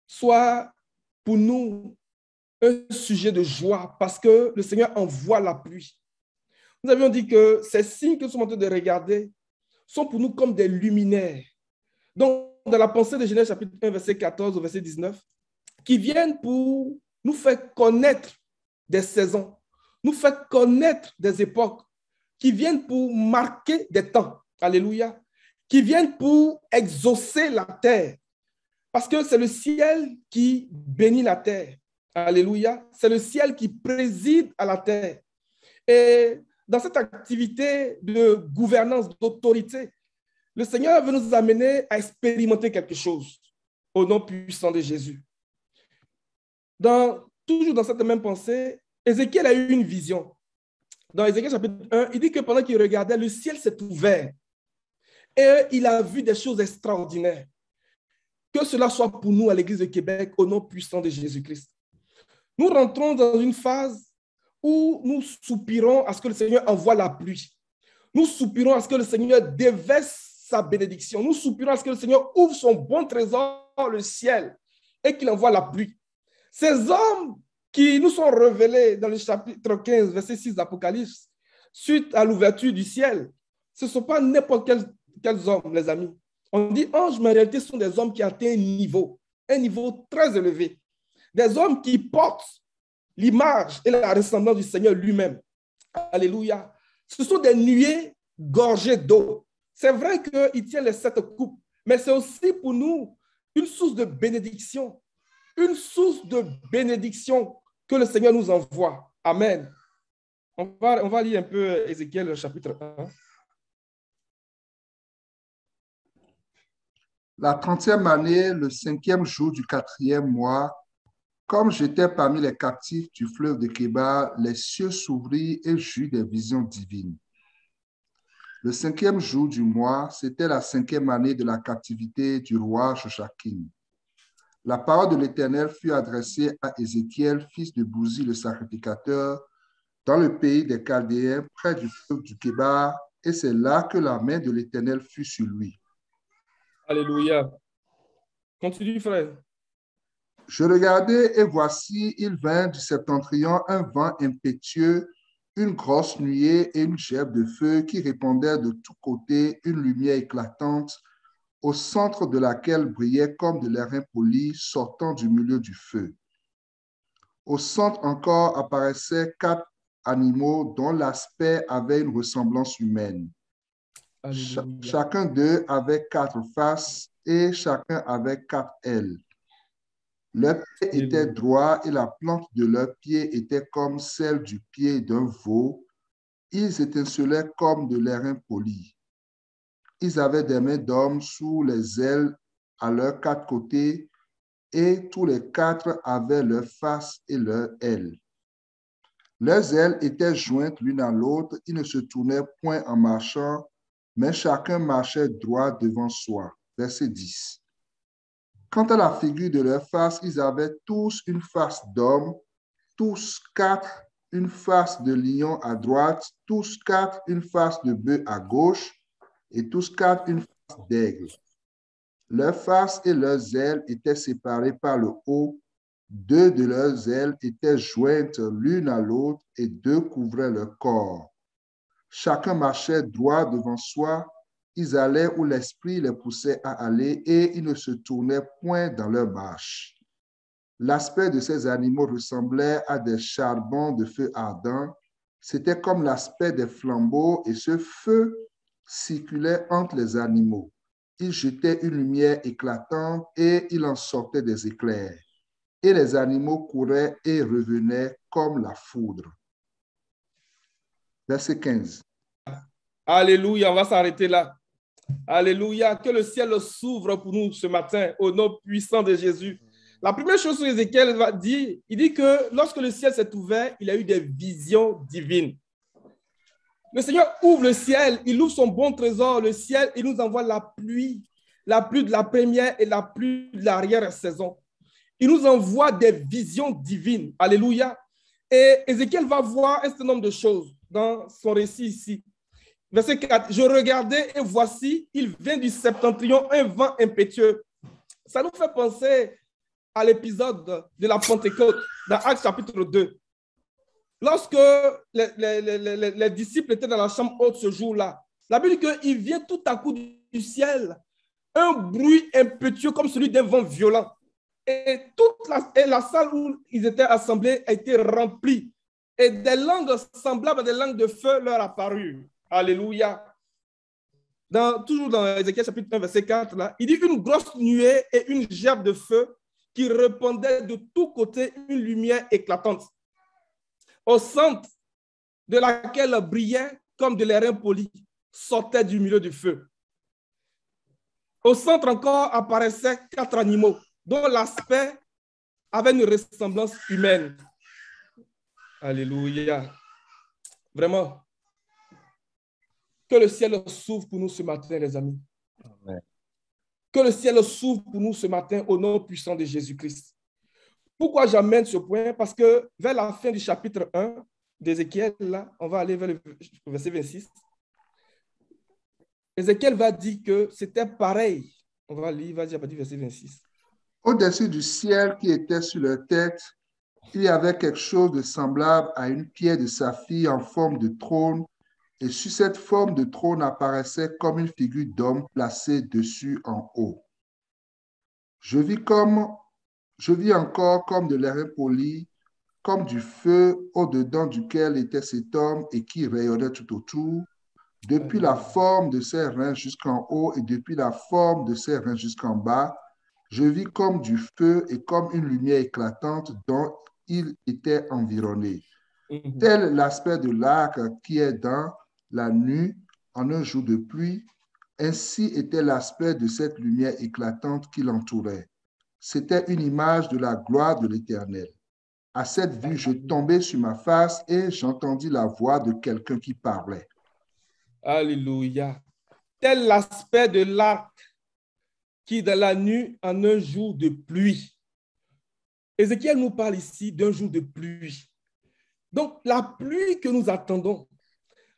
soit pour nous un sujet de joie parce que le Seigneur envoie la pluie. Nous avions dit que ces signes que nous sommes en train de regarder sont pour nous comme des luminaires. Donc, dans la pensée de Genèse chapitre 1, verset 14 au verset 19, qui viennent pour nous faire connaître des saisons, nous faire connaître des époques, qui viennent pour marquer des temps. Alléluia. Qui viennent pour exaucer la terre. Parce que c'est le ciel qui bénit la terre. Alléluia. C'est le ciel qui préside à la terre. Et dans cette activité de gouvernance, d'autorité, le Seigneur veut nous amener à expérimenter quelque chose au nom puissant de Jésus. Toujours dans cette même pensée, Ézéchiel a eu une vision. Dans Ézéchiel chapitre 1, il dit que pendant qu'il regardait, le ciel s'est ouvert. Et il a vu des choses extraordinaires. Que cela soit pour nous à l'Église de Québec au nom puissant de Jésus-Christ. Nous rentrons dans une phase où nous soupirons à ce que le Seigneur envoie la pluie. Nous soupirons à ce que le Seigneur déverse sa bénédiction. Nous soupirons à ce que le Seigneur ouvre son bon trésor, le ciel, et qu'il envoie la pluie. Ces hommes qui nous sont révélés dans le chapitre 15, verset 6 d'Apocalypse, suite à l'ouverture du ciel, ce ne sont pas n'importe quels hommes, les amis. On dit anges, mais en réalité, ce sont des hommes qui atteignent un niveau très élevé. Des hommes qui portent l'image et la ressemblance du Seigneur lui-même. Alléluia. Ce sont des nuées gorgées d'eau. C'est vrai qu'il tient les 7 coupes, mais c'est aussi pour nous une source de bénédiction. Une source de bénédiction que le Seigneur nous envoie. Amen. On va lire un peu Ézéchiel chapitre 1. La 30e année, le 5e jour du 4e mois, comme j'étais parmi les captifs du fleuve de Kébar, les cieux s'ouvrirent et j'eus des visions divines. Le 5e jour du mois, c'était la 5e année de la captivité du roi Joachim. La parole de l'Éternel fut adressée à Ézéchiel, fils de Bouzi, le sacrificateur, dans le pays des Chaldéens, près du fleuve du Kébar, et c'est là que la main de l'Éternel fut sur lui. Alléluia. Continue, frère. Je regardai et voici, il vint du septentrion un vent impétueux, une grosse nuée et une gerbe de feu qui répandait de tous côtés une lumière éclatante, au centre de laquelle brillait comme de l'airain poli sortant du milieu du feu. Au centre encore apparaissaient 4 animaux dont l'aspect avait une ressemblance humaine. Chacun d'eux avait 4 faces et chacun avait 4 ailes. Leurs pieds étaient droits et la plante de leurs pieds était comme celle du pied d'un veau. Ils étincelaient comme de l'airain poli. Ils avaient des mains d'hommes sous les ailes à leurs 4 côtés et tous les 4 avaient leurs faces et leurs ailes. Leurs ailes étaient jointes l'une à l'autre, ils ne se tournaient point en marchant, mais chacun marchait droit devant soi. Verset 10. Quant à la figure de leur face, ils avaient tous une face d'homme, tous 4 une face de lion à droite, tous 4 une face de bœuf à gauche, et tous 4 une face d'aigle. Leurs faces et leurs ailes étaient séparées par le haut. 2 de leurs ailes étaient jointes l'une à l'autre et 2 couvraient leur corps. Chacun marchait droit devant soi. Ils allaient où l'esprit les poussait à aller et ils ne se tournaient point dans leur marche. L'aspect de ces animaux ressemblait à des charbons de feu ardent. C'était comme l'aspect des flambeaux et ce feu circulait entre les animaux. Il jetait une lumière éclatante et il en sortait des éclairs. Et les animaux couraient et revenaient comme la foudre. Verset 15. Alléluia, on va s'arrêter là. Alléluia, que le ciel s'ouvre pour nous ce matin au nom puissant de Jésus. La première chose que Ézéchiel va dire, il dit que lorsque le ciel s'est ouvert, il a eu des visions divines. Le Seigneur ouvre le ciel, il ouvre son bon trésor, le ciel, il nous envoie la pluie de la première et la pluie de l'arrière-saison. Il nous envoie des visions divines. Alléluia. Et Ézéchiel va voir un certain nombre de choses dans son récit ici. Verset 4, je regardais et voici, il vient du septentrion, un vent impétueux. Ça nous fait penser à l'épisode de la Pentecôte dans Actes chapitre 2. Lorsque les disciples étaient dans la chambre haute ce jour-là, la Bible dit qu'il vient tout à coup du ciel un bruit impétueux comme celui d'un vent violent. Et toute la salle où ils étaient assemblés a été remplie. Et des langues semblables à des langues de feu leur apparurent. Alléluia. Toujours dans Ézéchiel chapitre 1, verset 4, là, il dit une grosse nuée et une gerbe de feu qui répandait de tous côtés une lumière éclatante, au centre de laquelle brillait comme de l'airain poli, sortait du milieu du feu. Au centre encore apparaissaient 4 animaux dont l'aspect avait une ressemblance humaine. Alléluia. Vraiment. Que le ciel s'ouvre pour nous ce matin, les amis. Amen. Que le ciel s'ouvre pour nous ce matin au nom puissant de Jésus-Christ. Pourquoi j'amène ce point? Parce que vers la fin du chapitre 1 d'Ézéchiel, là, on va aller vers le verset 26. Ézéchiel va dire que c'était pareil. On va lire, il va dire à partir du verset 26. Au-dessus du ciel qui était sur leur tête, il y avait quelque chose de semblable à une pierre de saphir en forme de trône, et sur cette forme de trône apparaissait comme une figure d'homme placée dessus en haut. Je vis encore comme de l'airain poli, comme du feu au-dedans duquel était cet homme et qui rayonnait tout autour, depuis la forme de ses reins jusqu'en haut et depuis la forme de ses reins jusqu'en bas. Je vis comme du feu et comme une lumière éclatante dont il était environné. Tel l'aspect de l'arc qui est dans la nuit en un jour de pluie, ainsi était l'aspect de cette lumière éclatante qui l'entourait. C'était une image de la gloire de l'Éternel. À cette vue, je tombais sur ma face et j'entendis la voix de quelqu'un qui parlait. Alléluia. Tel l'aspect de l'arc qui dans la nuit en un jour de pluie. Ézéchiel nous parle ici d'un jour de pluie. Donc, la pluie que nous attendons,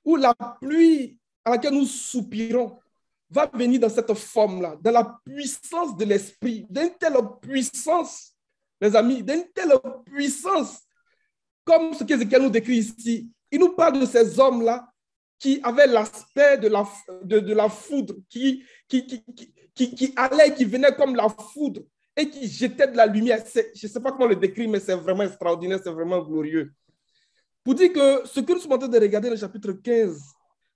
ou la pluie à laquelle nous soupirons, va venir dans cette forme-là, dans la puissance de l'esprit, d'une telle puissance, les amis, d'une telle puissance, comme ce qu'Ézéchiel nous décrit ici. Il nous parle de ces hommes-là qui avaient l'aspect de la foudre, qui allait, qui venait comme la foudre et qui jetait de la lumière. Je ne sais pas comment le décrire, mais c'est vraiment extraordinaire, c'est vraiment glorieux. Pour dire que ce que nous sommes en train de regarder dans le chapitre 15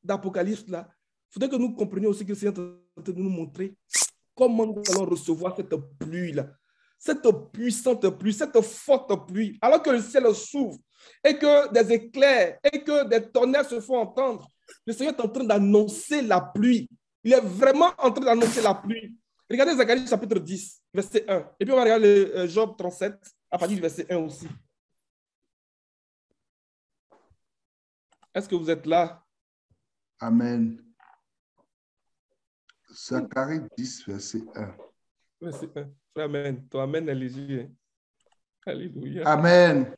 d'Apocalypse, là, il faudrait que nous comprenions aussi que le Seigneur est en train de nous montrer comment nous allons recevoir cette pluie-là, cette puissante pluie, cette forte pluie, alors que le ciel s'ouvre et que des éclairs et que des tonnerres se font entendre. Le Seigneur est en train d'annoncer la pluie. Il est vraiment en train d'annoncer la pluie. Regardez Zacharie chapitre 10, verset 1. Et puis on va regarder Job 37, à partir du verset 1 aussi. Est-ce que vous êtes là? Amen. Zacharie 10, verset 1. Verset 1. Amen. Ton amen est léger. Hein? Alléluia. Amen.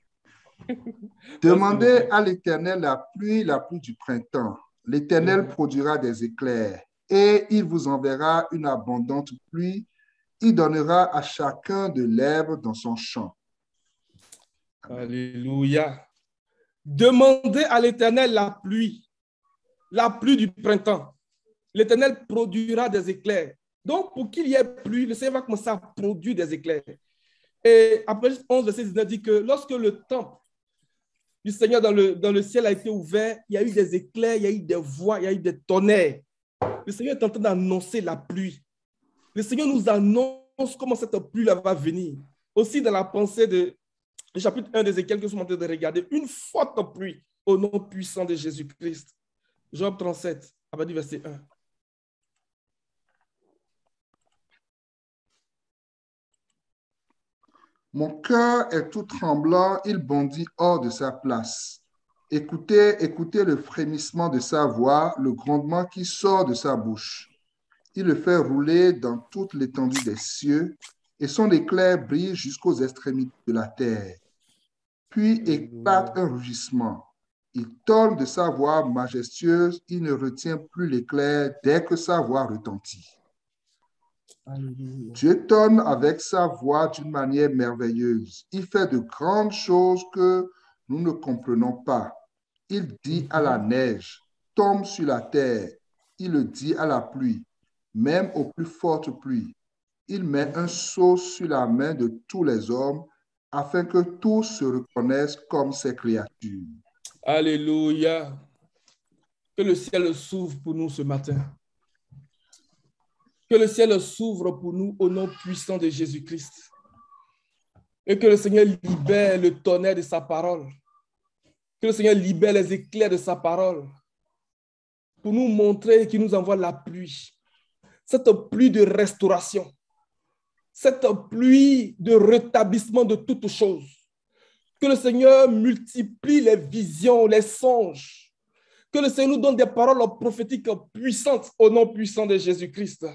Demandez à l'Éternel la pluie du printemps. L'Éternel produira des éclairs et il vous enverra une abondante pluie. Il donnera à chacun de l'herbe dans son champ. Amen. Alléluia. Demandez à l'Éternel la pluie du printemps. L'Éternel produira des éclairs. Donc, pour qu'il y ait pluie, le Seigneur va commencer à produire des éclairs. Et après 11, verset 19 dit que lorsque le temple du Seigneur dans le ciel a été ouvert. Il y a eu des éclairs, il y a eu des voix, il y a eu des tonnerres. Le Seigneur est en train d'annoncer la pluie. Le Seigneur nous annonce comment cette pluie-là va venir. Aussi dans la pensée du chapitre 1 d'Ézéchiel que nous sommes en train de regarder, une forte pluie au nom puissant de Jésus-Christ. Job 37, à partir du verset 1. Mon cœur est tout tremblant, il bondit hors de sa place. Écoutez, écoutez le frémissement de sa voix, le grondement qui sort de sa bouche. Il le fait rouler dans toute l'étendue des cieux, et son éclair brille jusqu'aux extrémités de la terre. Puis éclate un rugissement. Il tonne de sa voix majestueuse, il ne retient plus l'éclair dès que sa voix retentit. Alléluia. Dieu tonne avec sa voix d'une manière merveilleuse. Il fait de grandes choses que nous ne comprenons pas. Il dit à la neige, tombe sur la terre. Il le dit à la pluie, même aux plus fortes pluies. Il met un sceau sur la main de tous les hommes afin que tous se reconnaissent comme ses créatures. Alléluia. Que le ciel s'ouvre pour nous ce matin. Que le ciel s'ouvre pour nous au nom puissant de Jésus-Christ. Et que le Seigneur libère le tonnerre de sa parole. Que le Seigneur libère les éclairs de sa parole. Pour nous montrer qu'il nous envoie la pluie. Cette pluie de restauration. Cette pluie de rétablissement de toutes choses. Que le Seigneur multiplie les visions, les songes. Que le Seigneur nous donne des paroles prophétiques puissantes au nom puissant de Jésus-Christ.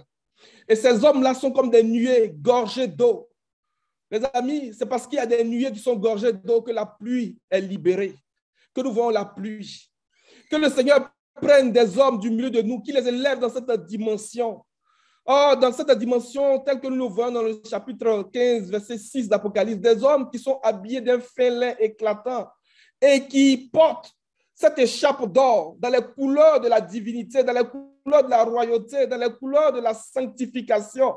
Et ces hommes-là sont comme des nuées gorgées d'eau. Les amis, c'est parce qu'il y a des nuées qui sont gorgées d'eau que la pluie est libérée, que nous voyons la pluie. Que le Seigneur prenne des hommes du milieu de nous, qu'il les élève dans cette dimension. Oh, dans cette dimension telle que nous le voyons dans le chapitre 15, verset 6 d'Apocalypse, des hommes qui sont habillés d'un fin lin éclatant et qui portent cette écharpe d'or dans les couleurs de la divinité, dans les couleurs de la royauté, dans les couleurs de la sanctification,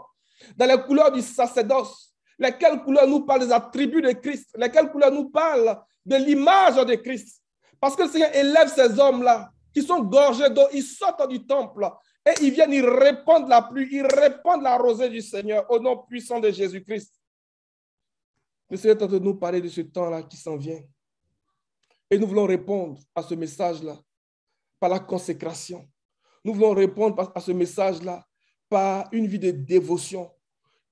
dans les couleurs du sacerdoce, lesquelles couleurs nous parlent des attributs de Christ, lesquelles couleurs nous parlent de l'image de Christ. Parce que le Seigneur élève ces hommes-là qui sont gorgés d'eau, ils sortent du temple et ils viennent, ils répandent la pluie, ils répandent la rosée du Seigneur au nom puissant de Jésus-Christ. Le Seigneur est en train de nous parler de ce temps-là qui s'en vient. Et nous voulons répondre à ce message-là par la consécration. Nous voulons répondre à ce message-là par une vie de dévotion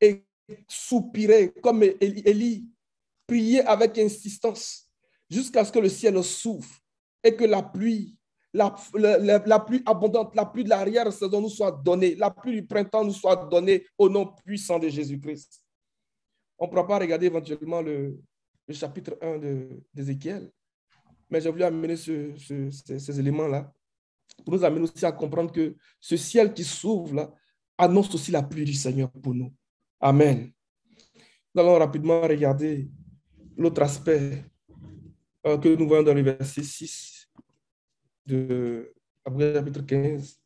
et soupirer comme Élie, prier avec insistance jusqu'à ce que le ciel s'ouvre et que la pluie abondante, la pluie de l'arrière-saison nous soit donnée, la pluie du printemps nous soit donnée au nom puissant de Jésus-Christ. On ne pourra pas regarder éventuellement le chapitre 1 d'Ézéchiel. Mais j'ai voulu amener ces éléments-là pour nous amener aussi à comprendre que ce ciel qui s'ouvre là annonce aussi la pluie du Seigneur pour nous. Amen. Nous allons rapidement regarder l'autre aspect que nous voyons dans le verset 6 de chapitre 15.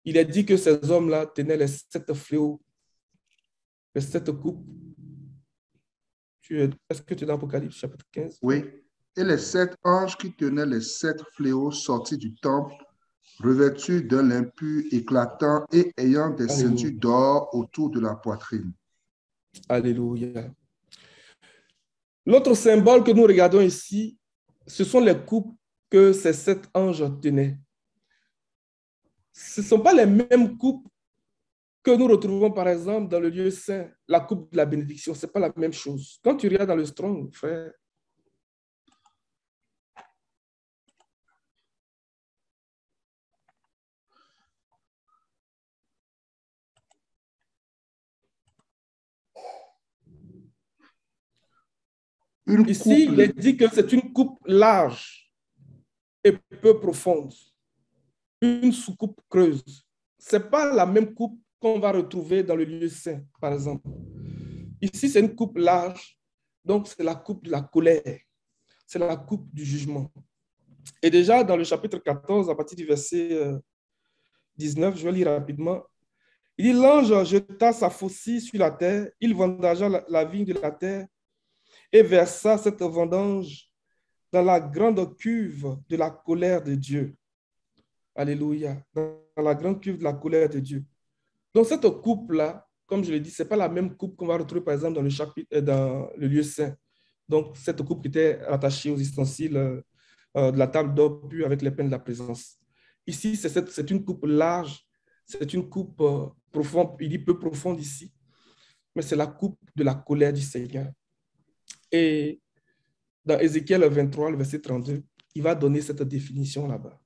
Il est dit que ces hommes-là tenaient les 7 fléaux, les 7 coupes. Est-ce que tu es dans l'Apocalypse chapitre 15? Oui. Et les 7 anges qui tenaient les 7 fléaux sortis du temple, revêtus d'un lin pur éclatant et ayant des ceintures d'or autour de la poitrine. Alléluia. L'autre symbole que nous regardons ici, ce sont les coupes que ces 7 anges tenaient. Ce ne sont pas les mêmes coupes que nous retrouvons par exemple dans le lieu saint, la coupe de la bénédiction. Ce n'est pas la même chose. Quand tu regardes dans le Strong, frère, ici, il est dit que c'est une coupe large et peu profonde. Une sous-coupe creuse. Ce n'est pas la même coupe qu'on va retrouver dans le lieu saint, par exemple. Ici, c'est une coupe large, donc c'est la coupe de la colère. C'est la coupe du jugement. Et déjà, dans le chapitre 14, à partir du verset 19, je vais lire rapidement. Il dit, l'ange jeta sa faucille sur la terre, il vendangea la vigne de la terre et versa cette vendange dans la grande cuve de la colère de Dieu. Alléluia. Dans la grande cuve de la colère de Dieu. Donc, cette coupe-là, comme je l'ai dit, ce n'est pas la même coupe qu'on va retrouver, par exemple, dans le chapitre, dans le lieu saint. Donc, cette coupe qui était rattachée aux ustensiles de la table d'or pure avec les pains de la présence. Ici, c'est une coupe large, c'est une coupe profonde, il dit peu profonde ici, mais c'est la coupe de la colère du Seigneur. Et dans Ézéchiel 23, le verset 32, il va donner cette définition là-bas.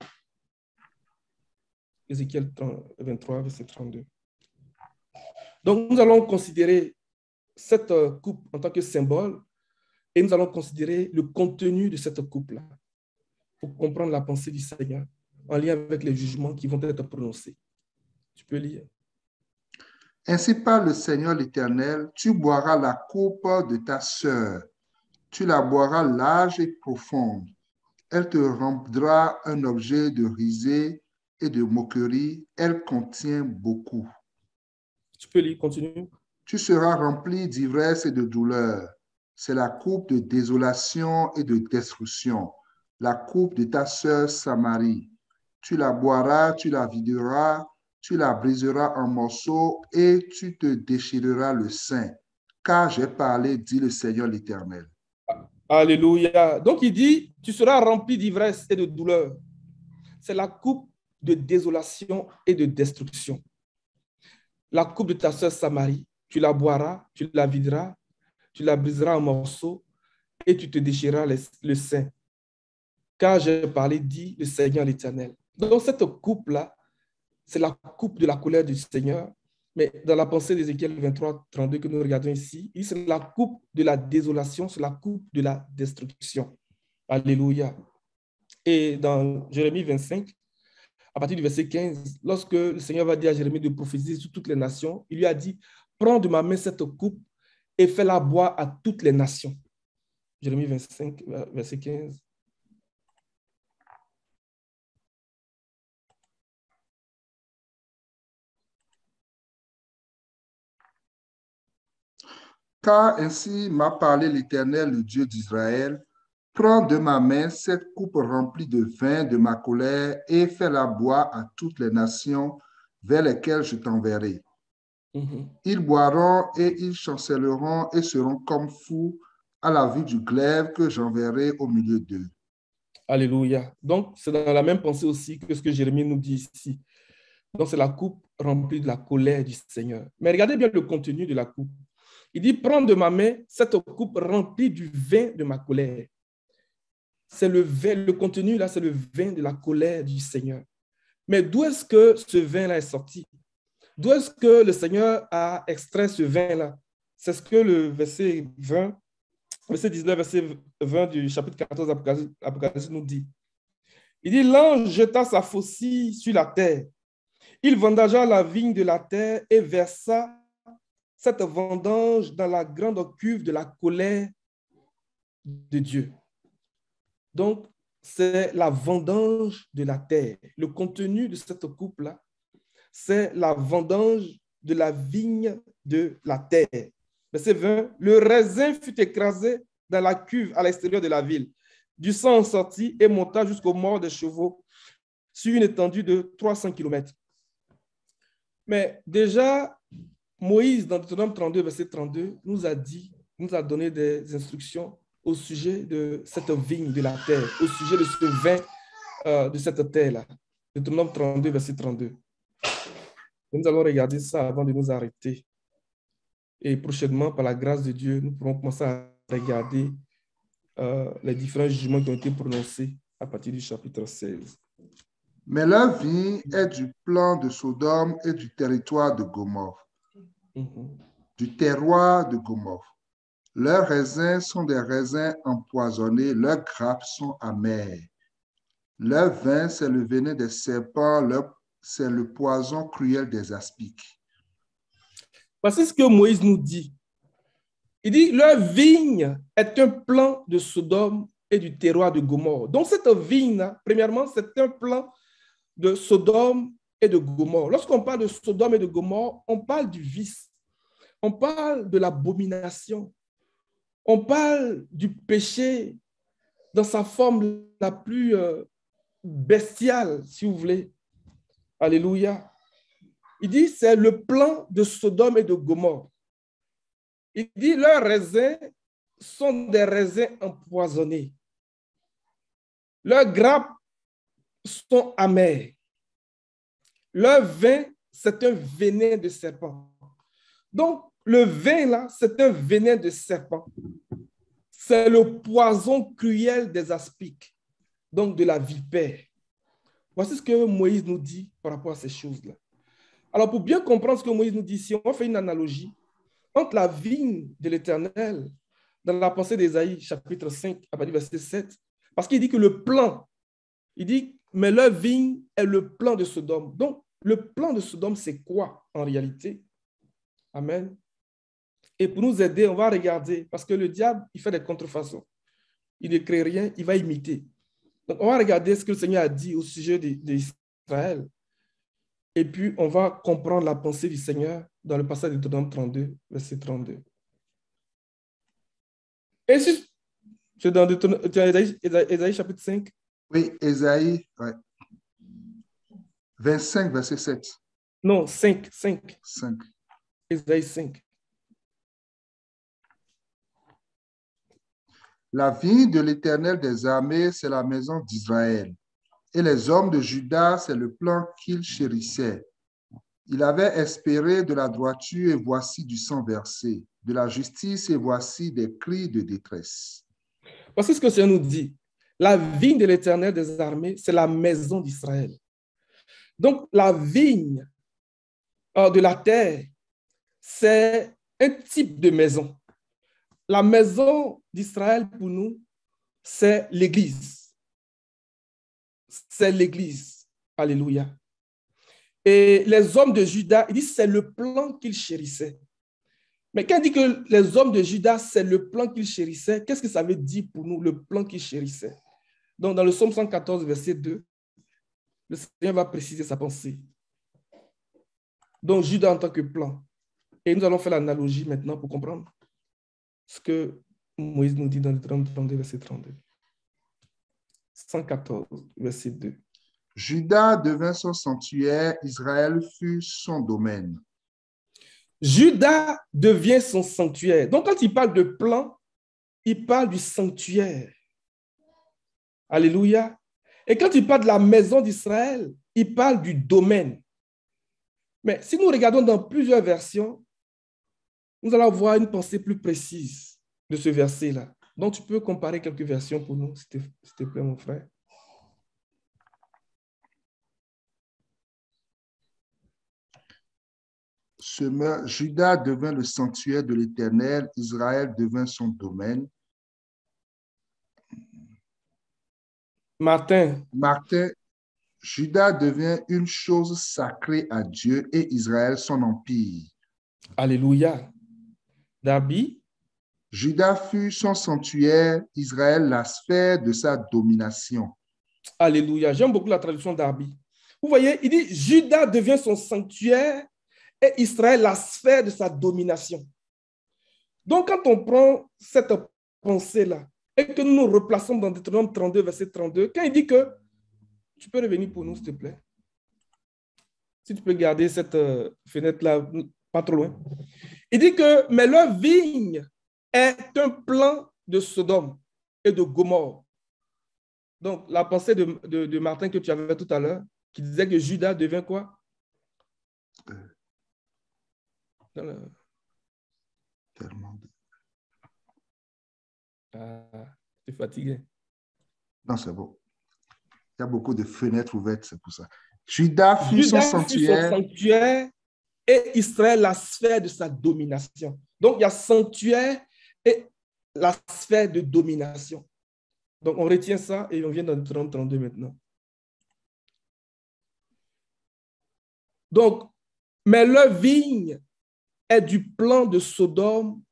Ézéchiel 23, verset 32. Donc, nous allons considérer cette coupe en tant que symbole et nous allons considérer le contenu de cette coupe-là pour comprendre la pensée du Seigneur en lien avec les jugements qui vont être prononcés. Tu peux lire. Ainsi parle le Seigneur l'Éternel, tu boiras la coupe de ta sœur, tu la boiras large et profonde. Elle te rendra un objet de risée et de moquerie, elle contient beaucoup. Tu peux lire, continue. Tu seras rempli d'ivresse et de douleur. C'est la coupe de désolation et de destruction, la coupe de ta sœur Samarie. Tu la boiras, tu la videras, tu la briseras en morceaux et tu te déchireras le sein. Car j'ai parlé, dit le Seigneur l'Éternel. Alléluia. Donc il dit, tu seras rempli d'ivresse et de douleur. C'est la coupe de désolation et de destruction. La coupe de ta sœur Samarie, tu la boiras, tu la videras, tu la briseras en morceaux et tu te déchireras le sein. Car j'ai parlé, dit le Seigneur l'Éternel. Donc cette coupe-là, c'est la coupe de la colère du Seigneur. Mais dans la pensée d'Ézéchiel 23, 32 que nous regardons ici, c'est la coupe de la désolation, c'est la coupe de la destruction. Alléluia. Et dans Jérémie 25, à partir du verset 15, lorsque le Seigneur va dire à Jérémie de prophétiser sur toutes les nations, il lui a dit, prends de ma main cette coupe et fais-la boire à toutes les nations. Jérémie 25, verset 15. Car ainsi m'a parlé l'Éternel, le Dieu d'Israël. Prends de ma main cette coupe remplie de vin de ma colère et fais-la boire à toutes les nations vers lesquelles je t'enverrai. Ils boiront et ils chancelleront et seront comme fous à la vue du glaive que j'enverrai au milieu d'eux. Alléluia. Donc, c'est dans la même pensée aussi que ce que Jérémie nous dit ici. Donc, c'est la coupe remplie de la colère du Seigneur. Mais regardez bien le contenu de la coupe. Il dit, prends de ma main cette coupe remplie du vin de ma colère. C'est le vin, le contenu là, c'est le vin de la colère du Seigneur. Mais d'où est-ce que ce vin-là est sorti? D'où est-ce que le Seigneur a extrait ce vin-là? C'est ce que le verset 20, verset 19, verset 20 du chapitre 14 Apocalypse nous dit. Il dit, l'ange jeta sa faucille sur la terre. Il vendagea la vigne de la terre et versa cette vendange dans la grande cuve de la colère de Dieu. Donc, c'est la vendange de la terre. Le contenu de cette coupe-là, c'est la vendange de la vigne de la terre. Verset 20, le raisin fut écrasé dans la cuve à l'extérieur de la ville. Du sang en sortit et monta jusqu'aux morts des chevaux sur une étendue de 300 km. Mais déjà, Moïse, dans Deutéronome 32, verset 32, nous a donné des instructions au sujet de cette vigne de la terre, au sujet de ce vin de cette terre-là. Deutéronome 32, verset 32. Nous allons regarder ça avant de nous arrêter. Et prochainement, par la grâce de Dieu, nous pourrons commencer à regarder les différents jugements qui ont été prononcés à partir du chapitre 16. Mais la vigne est du plan de Sodome et du territoire de Gomorrhe. Du terroir de Gomorrhe. Leurs raisins sont des raisins empoisonnés, leurs grappes sont amères. Leur vin, c'est le venin des serpents, c'est le poison cruel des aspics. Voici ce que Moïse nous dit. Il dit, leur vigne est un plan de Sodome et du terroir de Gomorrhe. Donc cette vigne, premièrement, c'est un plan de Sodome et de Gomorrhe. Lorsqu'on parle de Sodome et de Gomorrhe, on parle du vice, on parle de l'abomination, on parle du péché dans sa forme la plus bestiale, si vous voulez. Alléluia. Il dit, c'est le plan de Sodome et de Gomorrhe. Il dit, leurs raisins sont des raisins empoisonnés. Leurs grappes sont amères. Leur vin, c'est un venin de serpent. Donc, le vin, là, c'est un venin de serpent. C'est le poison cruel des aspics, donc de la vipère. Voici ce que Moïse nous dit par rapport à ces choses-là. Alors, pour bien comprendre ce que Moïse nous dit ici, on fait une analogie entre la vigne de l'Éternel dans la pensée d'Ésaïe, chapitre 5, à partir du verset 7, parce qu'il dit que le plan, il dit, mais leur vigne est le plan de Sodome. Donc, le plan de Sodome, c'est quoi en réalité? Amen. Et pour nous aider, on va regarder, parce que le diable, il fait des contrefaçons. Il ne crée rien, il va imiter. Donc, on va regarder ce que le Seigneur a dit au sujet d'Israël. Et puis, on va comprendre la pensée du Seigneur dans le passage de Deutéronome 32, verset 32. Et si c'est dans Ésaïe chapitre 5? Oui, Ésaïe, ouais. 25, verset 7. Non, 5. 5. Ésaïe 5. La vigne de l'Éternel des armées, c'est la maison d'Israël. Et les hommes de Juda, c'est le plan qu'il chérissait. Il avait espéré de la droiture et voici du sang versé, de la justice et voici des cris de détresse. Voici ce que le Seigneur nous dit. La vigne de l'Éternel des armées, c'est la maison d'Israël. Donc, la vigne de la terre, c'est un type de maison. La maison d'Israël, pour nous, c'est l'Église. C'est l'Église. Alléluia. Et les hommes de Juda, il dit c'est le plan qu'ils chérissaient. Mais quand il dit que les hommes de Juda, c'est le plan qu'ils chérissaient, qu'est-ce que ça veut dire pour nous, le plan qu'ils chérissaient? Donc, dans le psaume 114, verset 2, le Seigneur va préciser sa pensée. Donc, Juda en tant que plan. Et nous allons faire l'analogie maintenant pour comprendre ce que Moïse nous dit dans le 32, verset 32. 114, verset 2. Juda devint son sanctuaire, Israël fut son domaine. Juda devient son sanctuaire. Donc, quand il parle de plan, il parle du sanctuaire. Alléluia. Et quand il parle de la maison d'Israël, il parle du domaine. Mais si nous regardons dans plusieurs versions, nous allons avoir une pensée plus précise de ce verset-là. Donc, tu peux comparer quelques versions pour nous, s'il te plaît, mon frère. Juda devint le sanctuaire de l'Éternel, Israël devint son domaine. Martin, Juda devient une chose sacrée à Dieu et Israël son empire. Alléluia. Darby, Juda fut son sanctuaire, Israël la sphère de sa domination. Alléluia. J'aime beaucoup la traduction d'Arby. Vous voyez, il dit Juda devient son sanctuaire et Israël la sphère de sa domination. Donc, quand on prend cette pensée-là et que nous nous replaçons dans Deutéronome 32, verset 32, quand il dit que, tu peux revenir pour nous, s'il te plaît. Si tu peux garder cette fenêtre-là, pas trop loin. Il dit que, mais leur vigne est un plan de Sodome et de Gomorrhe. Donc, la pensée de Martin que tu avais tout à l'heure, qui disait que Juda devient quoi? Tellement. Tu es fatigué. Non, c'est bon. Il y a beaucoup de fenêtres ouvertes, c'est pour ça. Juda fut son sanctuaire et Israël la sphère de sa domination. Donc, il y a sanctuaire et la sphère de domination. Donc, on retient ça et on vient dans le 32 maintenant. Donc, mais leur vigne est du plan de Sodome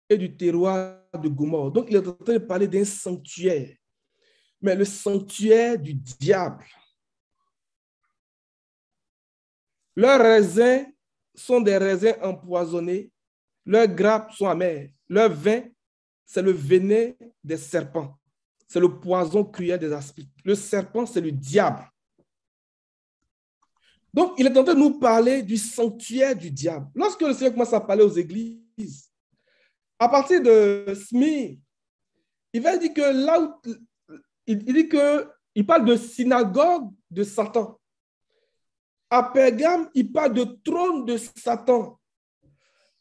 et du terroir de Gomorrhe. Donc, il est en train de parler d'un sanctuaire, mais le sanctuaire du diable. Leurs raisins sont des raisins empoisonnés, leurs grappes sont amères, leur vin, c'est le venin des serpents. c'est le poison cruel des aspics. Le serpent, c'est le diable. Donc, il est en train de nous parler du sanctuaire du diable. Lorsque le Seigneur commence à parler aux églises, à partir de Smyrne, il va dire que là où il dit qu'il parle de synagogue de Satan. À Pergame, il parle de trône de Satan.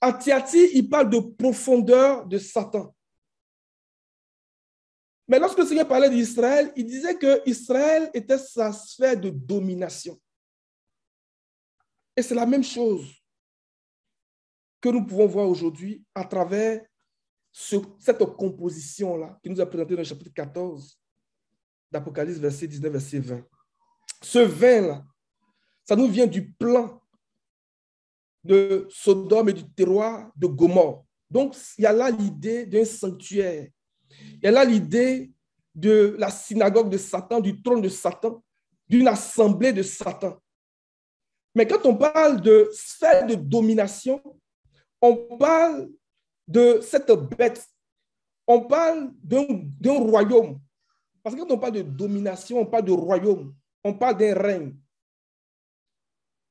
À Thyatire, il parle de profondeur de Satan. Mais lorsque le Seigneur parlait d'Israël, il disait que Israël était sa sphère de domination. Et c'est la même chose que nous pouvons voir aujourd'hui à travers cette composition-là qui nous a présenté dans le chapitre 14 d'Apocalypse, verset 19, verset 20. Ce vin-là, ça nous vient du plan de Sodome et du terroir de Gomorrhe. Donc, il y a là l'idée d'un sanctuaire. Il y a là l'idée de la synagogue de Satan, du trône de Satan, d'une assemblée de Satan. Mais quand on parle de sphère de domination, on parle de cette bête. On parle d'un royaume. Parce que quand on parle de domination, on parle de royaume. On parle d'un règne.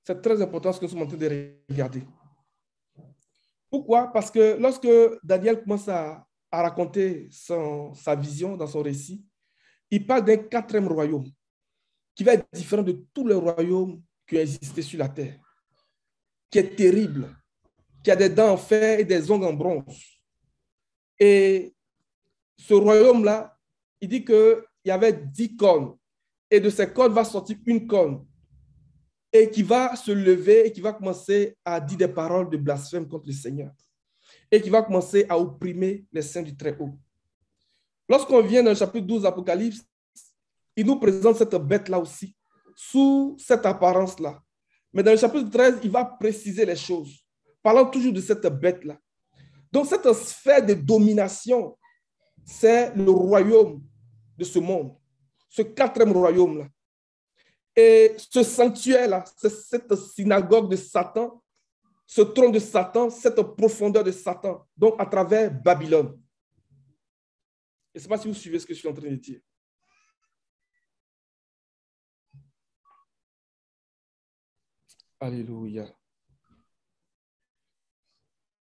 C'est très important ce que nous sommes en train de regarder. Pourquoi? Parce que lorsque Daniel commence à raconter sa vision dans son récit, il parle d'un quatrième royaume qui va être différent de tous les royaumes qui ont existé sur la terre, qui est terrible, qui a des dents en fer et des ongles en bronze. Et ce royaume-là, il dit qu'il y avait 10 cornes, et de ces cornes va sortir une corne, et qui va se lever et qui va commencer à dire des paroles de blasphème contre le Seigneur, et qui va commencer à opprimer les saints du Très-Haut. Lorsqu'on vient dans le chapitre 12 d'Apocalypse, il nous présente cette bête-là aussi, sous cette apparence-là. Mais dans le chapitre 13, il va préciser les choses, parlant toujours de cette bête-là. Donc, cette sphère de domination, c'est le royaume de ce monde, ce quatrième royaume-là. Et ce sanctuaire-là, c'est cette synagogue de Satan, ce trône de Satan, cette profondeur de Satan, donc à travers Babylone. Je ne sais pas si vous suivez ce que je suis en train de dire. Alléluia.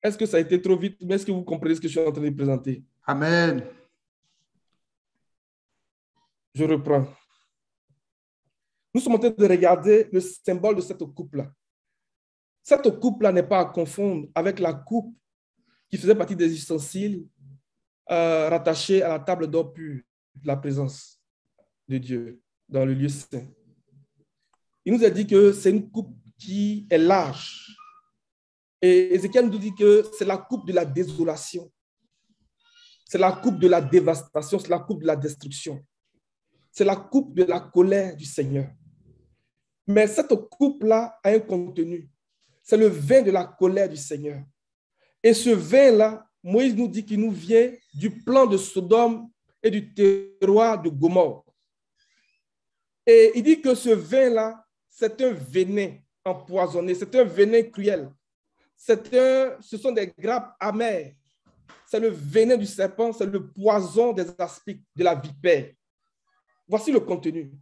Est-ce que ça a été trop vite, mais est-ce que vous comprenez ce que je suis en train de présenter? Amen. Je reprends. Nous sommes en train de regarder le symbole de cette coupe-là. Cette coupe-là n'est pas à confondre avec la coupe qui faisait partie des ustensiles rattachés à la table d'or pur, la présence de Dieu dans le lieu saint. Il nous a dit que c'est une coupe qui est large. Et Ézéchiel nous dit que c'est la coupe de la désolation. C'est la coupe de la dévastation, c'est la coupe de la destruction. C'est la coupe de la colère du Seigneur. Mais cette coupe-là a un contenu. C'est le vin de la colère du Seigneur. Et ce vin-là, Moïse nous dit qu'il nous vient du plan de Sodome et du terroir de Gomorrhe. Et il dit que ce vin-là, c'est un venin empoisonné, c'est un venin cruel. Ce sont des grappes amères. C'est le venin du serpent, c'est le poison des aspics, de la vipère. Voici le contenu.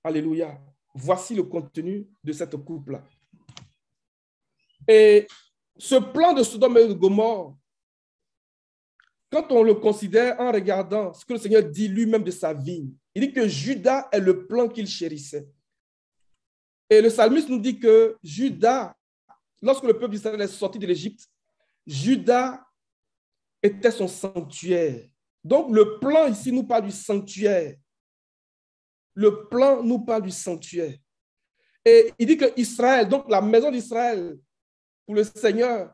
Alléluia. Voici le contenu de cette coupe-là. Et ce plan de Sodome et de Gomorrhe, quand on le considère en regardant ce que le Seigneur dit lui-même de sa vigne, il dit que Judas est le plan qu'il chérissait. Et le psalmiste nous dit que Judas, lorsque le peuple d'Israël est sorti de l'Égypte, Judas était son sanctuaire. Donc le plan ici nous parle du sanctuaire. Le plan nous parle du sanctuaire. Et il dit que Israël, donc la maison d'Israël, pour le Seigneur,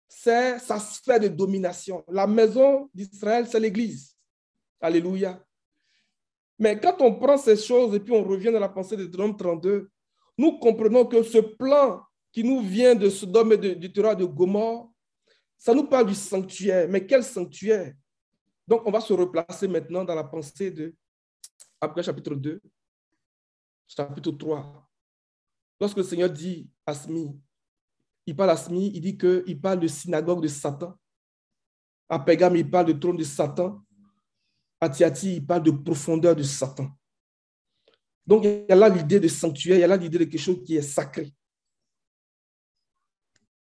c'est sa sphère de domination. La maison d'Israël, c'est l'Église. Alléluia. Mais quand on prend ces choses et puis on revient dans la pensée de Deutéronome 32, nous comprenons que ce plan qui nous vient de Sodome et du terroir de Gomorrhe, ça nous parle du sanctuaire. Mais quel sanctuaire? Donc, on va se replacer maintenant dans la pensée de Apocalypse chapitre 2, chapitre 3. Lorsque le Seigneur dit à Smyrne, il parle à Smyrne, il dit qu'il parle de synagogue de Satan. À Pergame, il parle de trône de Satan. à Thyatire, il parle de profondeur de Satan. Donc, il y a là l'idée de sanctuaire, il y a là l'idée de quelque chose qui est sacré.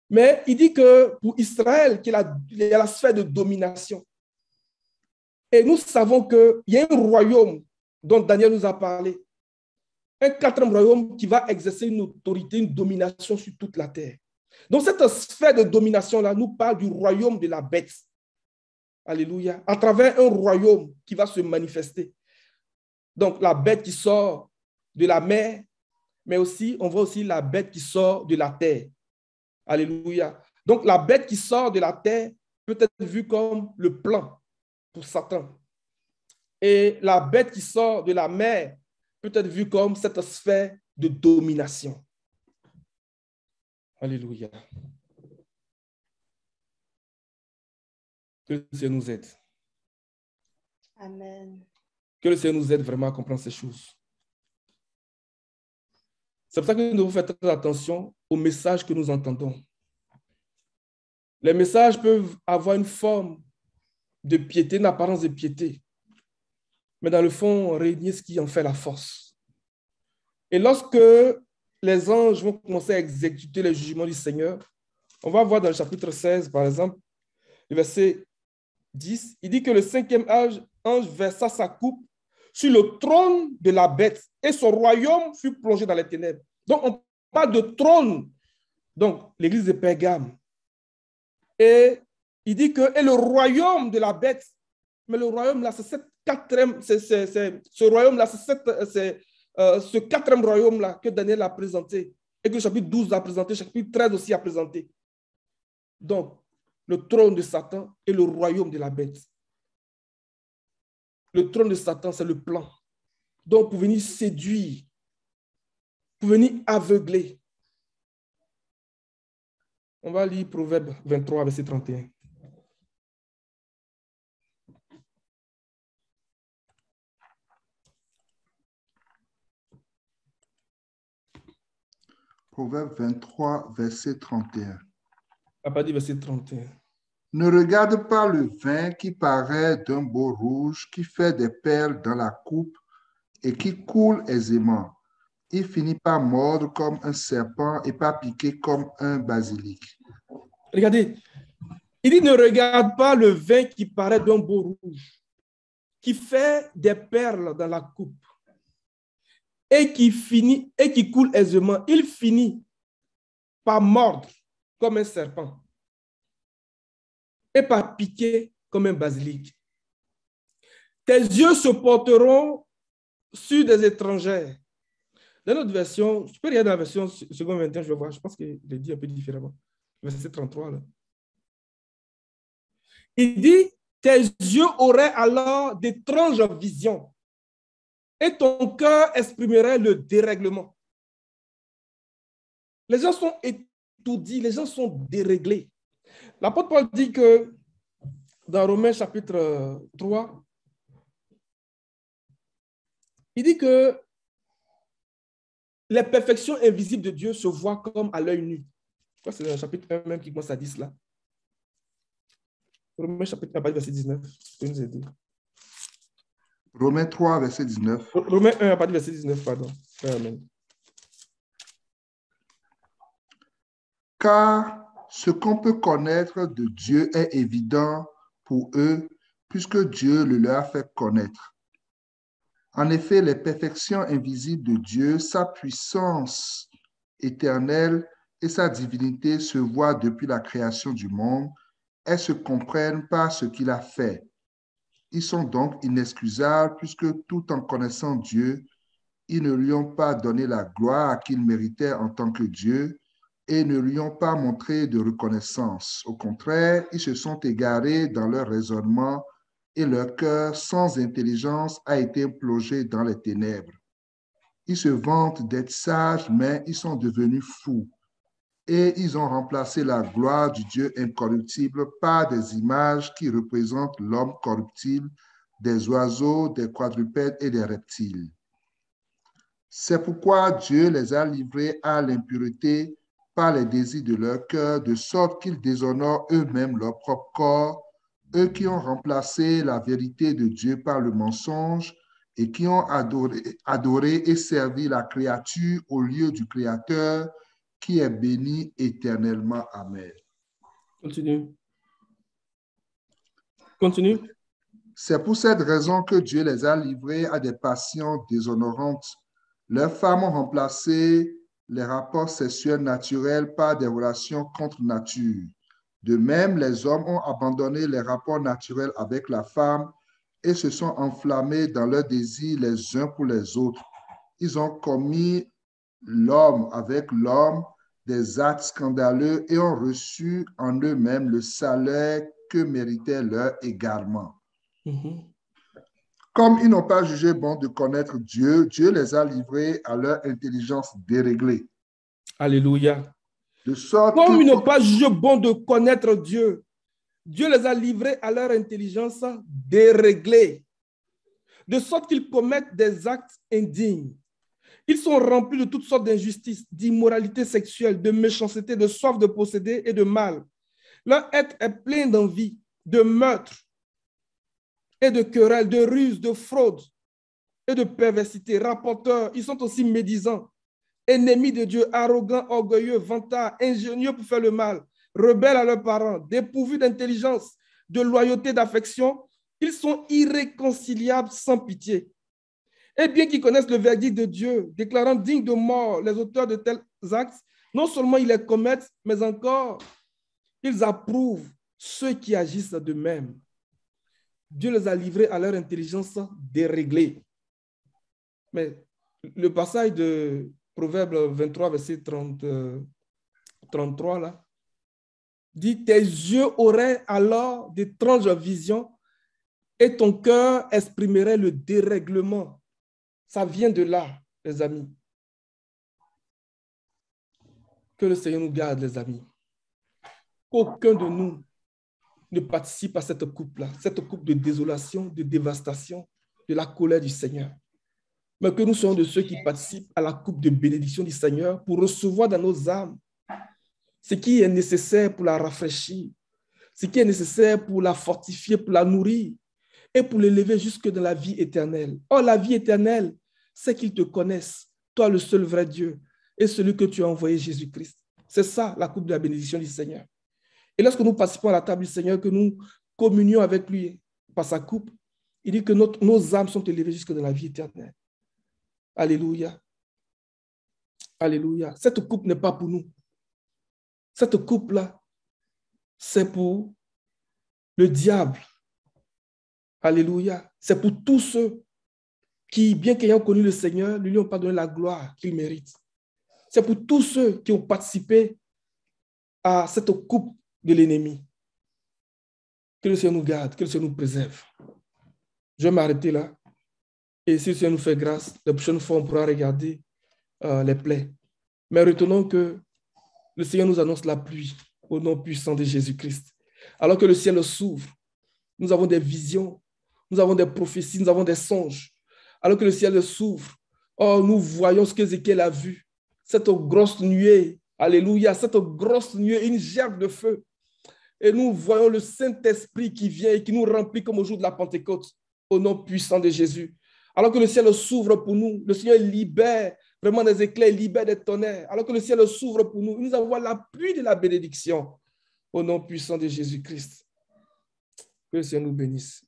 Mais il dit que pour Israël, il y a la sphère de domination. Et nous savons qu'il y a un royaume dont Daniel nous a parlé. Un quatrième royaume qui va exercer une autorité, une domination sur toute la terre. Donc, cette sphère de domination-là nous parle du royaume de la bête. Alléluia. À travers un royaume qui va se manifester. Donc, la bête qui sort de la mer, mais aussi, on voit aussi la bête qui sort de la terre. Alléluia. Donc, la bête qui sort de la terre peut être vue comme le plan pour Satan. Et la bête qui sort de la mer peut être vue comme cette sphère de domination. Alléluia. Que le Seigneur nous aide. Amen. Que le Seigneur nous aide vraiment à comprendre ces choses. C'est pour ça que nous devons faire très attention aux messages que nous entendons. Les messages peuvent avoir une forme de piété, une apparence de piété, mais dans le fond, régner ce qui en fait la force. Et lorsque les anges vont commencer à exécuter les jugements du Seigneur, on va voir dans le chapitre 16, par exemple, le verset 10, il dit que le cinquième ange versa sa coupe sur le trône de la bête et son royaume fut plongé dans les ténèbres. Donc, on parle de trône. Donc, l'église de Pergame. Et il dit que et le royaume de la bête, mais le royaume là, c'est cette quatrième, ce royaume-là, c'est ce quatrième royaume-là que Daniel a présenté et que le chapitre 12 a présenté, le chapitre 13 aussi a présenté. Donc, le trône de Satan et le royaume de la bête. Le trône de Satan, c'est le plan. Donc, pour venir séduire, pour venir aveugler. On va lire Proverbe 23, verset 31. Proverbe 23, verset 31. On n'a pas dit verset 31. Ne regarde pas le vin qui paraît d'un beau rouge, qui fait des perles dans la coupe et qui coule aisément. Il finit par mordre comme un serpent et par piquer comme un basilic. Regardez, il dit ne regarde pas le vin qui paraît d'un beau rouge, qui fait des perles dans la coupe et qui coule aisément. Il finit par mordre comme un serpent et par piquer comme un basilic. Tes yeux se porteront sur des étrangères. Dans notre version, je peux regarder la version seconde 21, je vais voir, je pense qu'il est dit un peu différemment. Verset 33, là. Il dit, tes yeux auraient alors d'étranges visions et ton cœur exprimerait le dérèglement. Les gens sont étourdis, les gens sont déréglés. L'apôtre Paul dit que dans Romains chapitre 3, il dit que les perfections invisibles de Dieu se voient comme à l'œil nu. Je crois que c'est dans le chapitre 1 même qui commence à dire cela. Romains chapitre 1, verset 19. Je peux nous aider. Romains 3, verset 19. Romains 1, verset 19, pardon. Amen. Car ce qu'on peut connaître de Dieu est évident pour eux, puisque Dieu le leur a fait connaître. En effet, les perfections invisibles de Dieu, sa puissance éternelle et sa divinité se voient depuis la création du monde. Elles se comprennent par ce qu'il a fait. Ils sont donc inexcusables puisque tout en connaissant Dieu, ils ne lui ont pas donné la gloire qu'il méritait en tant que Dieu et ne lui ont pas montré de reconnaissance. Au contraire, ils se sont égarés dans leur raisonnement et leur cœur sans intelligence a été plongé dans les ténèbres. Ils se vantent d'être sages, mais ils sont devenus fous. Et ils ont remplacé la gloire du Dieu incorruptible par des images qui représentent l'homme corruptible, des oiseaux, des quadrupèdes et des reptiles. C'est pourquoi Dieu les a livrés à l'impureté par les désirs de leur cœur, de sorte qu'ils déshonorent eux-mêmes leur propre corps eux qui ont remplacé la vérité de Dieu par le mensonge et qui ont adoré et servi la créature au lieu du Créateur, qui est béni éternellement. Amen. Continue. Continue. C'est pour cette raison que Dieu les a livrés à des passions déshonorantes. Leurs femmes ont remplacé les rapports sexuels naturels par des relations contre nature. De même, les hommes ont abandonné les rapports naturels avec la femme et se sont enflammés dans leurs désirs les uns pour les autres. Ils ont commis l'homme avec l'homme des actes scandaleux et ont reçu en eux-mêmes le salaire que méritait leur égarement. Comme ils n'ont pas jugé bon de connaître Dieu, Dieu les a livrés à leur intelligence déréglée. Alléluia. De sorte Comme ils que, n'ont pas jugé bon de connaître Dieu, Dieu les a livrés à leur intelligence déréglée, de sorte qu'ils commettent des actes indignes. Ils sont remplis de toutes sortes d'injustices, d'immoralité sexuelle, de méchanceté, de soif de posséder et de mal. Leur être est plein d'envie, de meurtre et de querelles, de ruses, de fraude et de perversité. Rapporteurs, ils sont aussi médisants, ennemis de Dieu, arrogants, orgueilleux, vantards, ingénieux pour faire le mal, rebelles à leurs parents, dépourvus d'intelligence, de loyauté, d'affection. Ils sont irréconciliables sans pitié. Et bien qu'ils connaissent le verdict de Dieu, déclarant dignes de mort les auteurs de tels actes, non seulement ils les commettent, mais encore ils approuvent ceux qui agissent de même. Dieu les a livrés à leur intelligence déréglée. Mais le passage de Proverbe 23, verset 33, là, dit, tes yeux auraient alors d'étranges visions et ton cœur exprimerait le dérèglement. Ça vient de là, les amis. Que le Seigneur nous garde, les amis. Aucun de nous ne participe à cette coupe-là, cette coupe de désolation, de dévastation, de la colère du Seigneur. Mais que nous soyons de ceux qui participent à la coupe de bénédiction du Seigneur pour recevoir dans nos âmes ce qui est nécessaire pour la rafraîchir, ce qui est nécessaire pour la fortifier, pour la nourrir et pour l'élever jusque dans la vie éternelle. Or, la vie éternelle, c'est qu'ils te connaissent, toi le seul vrai Dieu et celui que tu as envoyé, Jésus-Christ. C'est ça, la coupe de la bénédiction du Seigneur. Et lorsque nous participons à la table du Seigneur, que nous communions avec lui par sa coupe, il dit que nos âmes sont élevées jusque dans la vie éternelle. Alléluia. Alléluia. Cette coupe n'est pas pour nous. Cette coupe-là, c'est pour le diable. Alléluia. C'est pour tous ceux qui, bien qu'ayant connu le Seigneur, ne lui ont pas donné la gloire qu'il mérite. C'est pour tous ceux qui ont participé à cette coupe de l'ennemi. Que le Seigneur nous garde, que le Seigneur nous préserve. Je vais m'arrêter là. Et si le Seigneur nous fait grâce, la prochaine fois, on pourra regarder les plaies. Mais retenons que le Seigneur nous annonce la pluie au nom puissant de Jésus-Christ. Alors que le ciel s'ouvre, nous avons des visions, nous avons des prophéties, nous avons des songes. Alors que le ciel s'ouvre, nous voyons ce qu'Ézéchiel a vu. Cette grosse nuée, alléluia, cette grosse nuée, une gerbe de feu. Et nous voyons le Saint-Esprit qui vient et qui nous remplit comme au jour de la Pentecôte, au nom puissant de Jésus. Alors que le ciel s'ouvre pour nous, le Seigneur libère vraiment des éclairs, libère des tonnerres. Alors que le ciel s'ouvre pour nous, nous avons la pluie de la bénédiction, au nom puissant de Jésus-Christ. Que le Seigneur nous bénisse.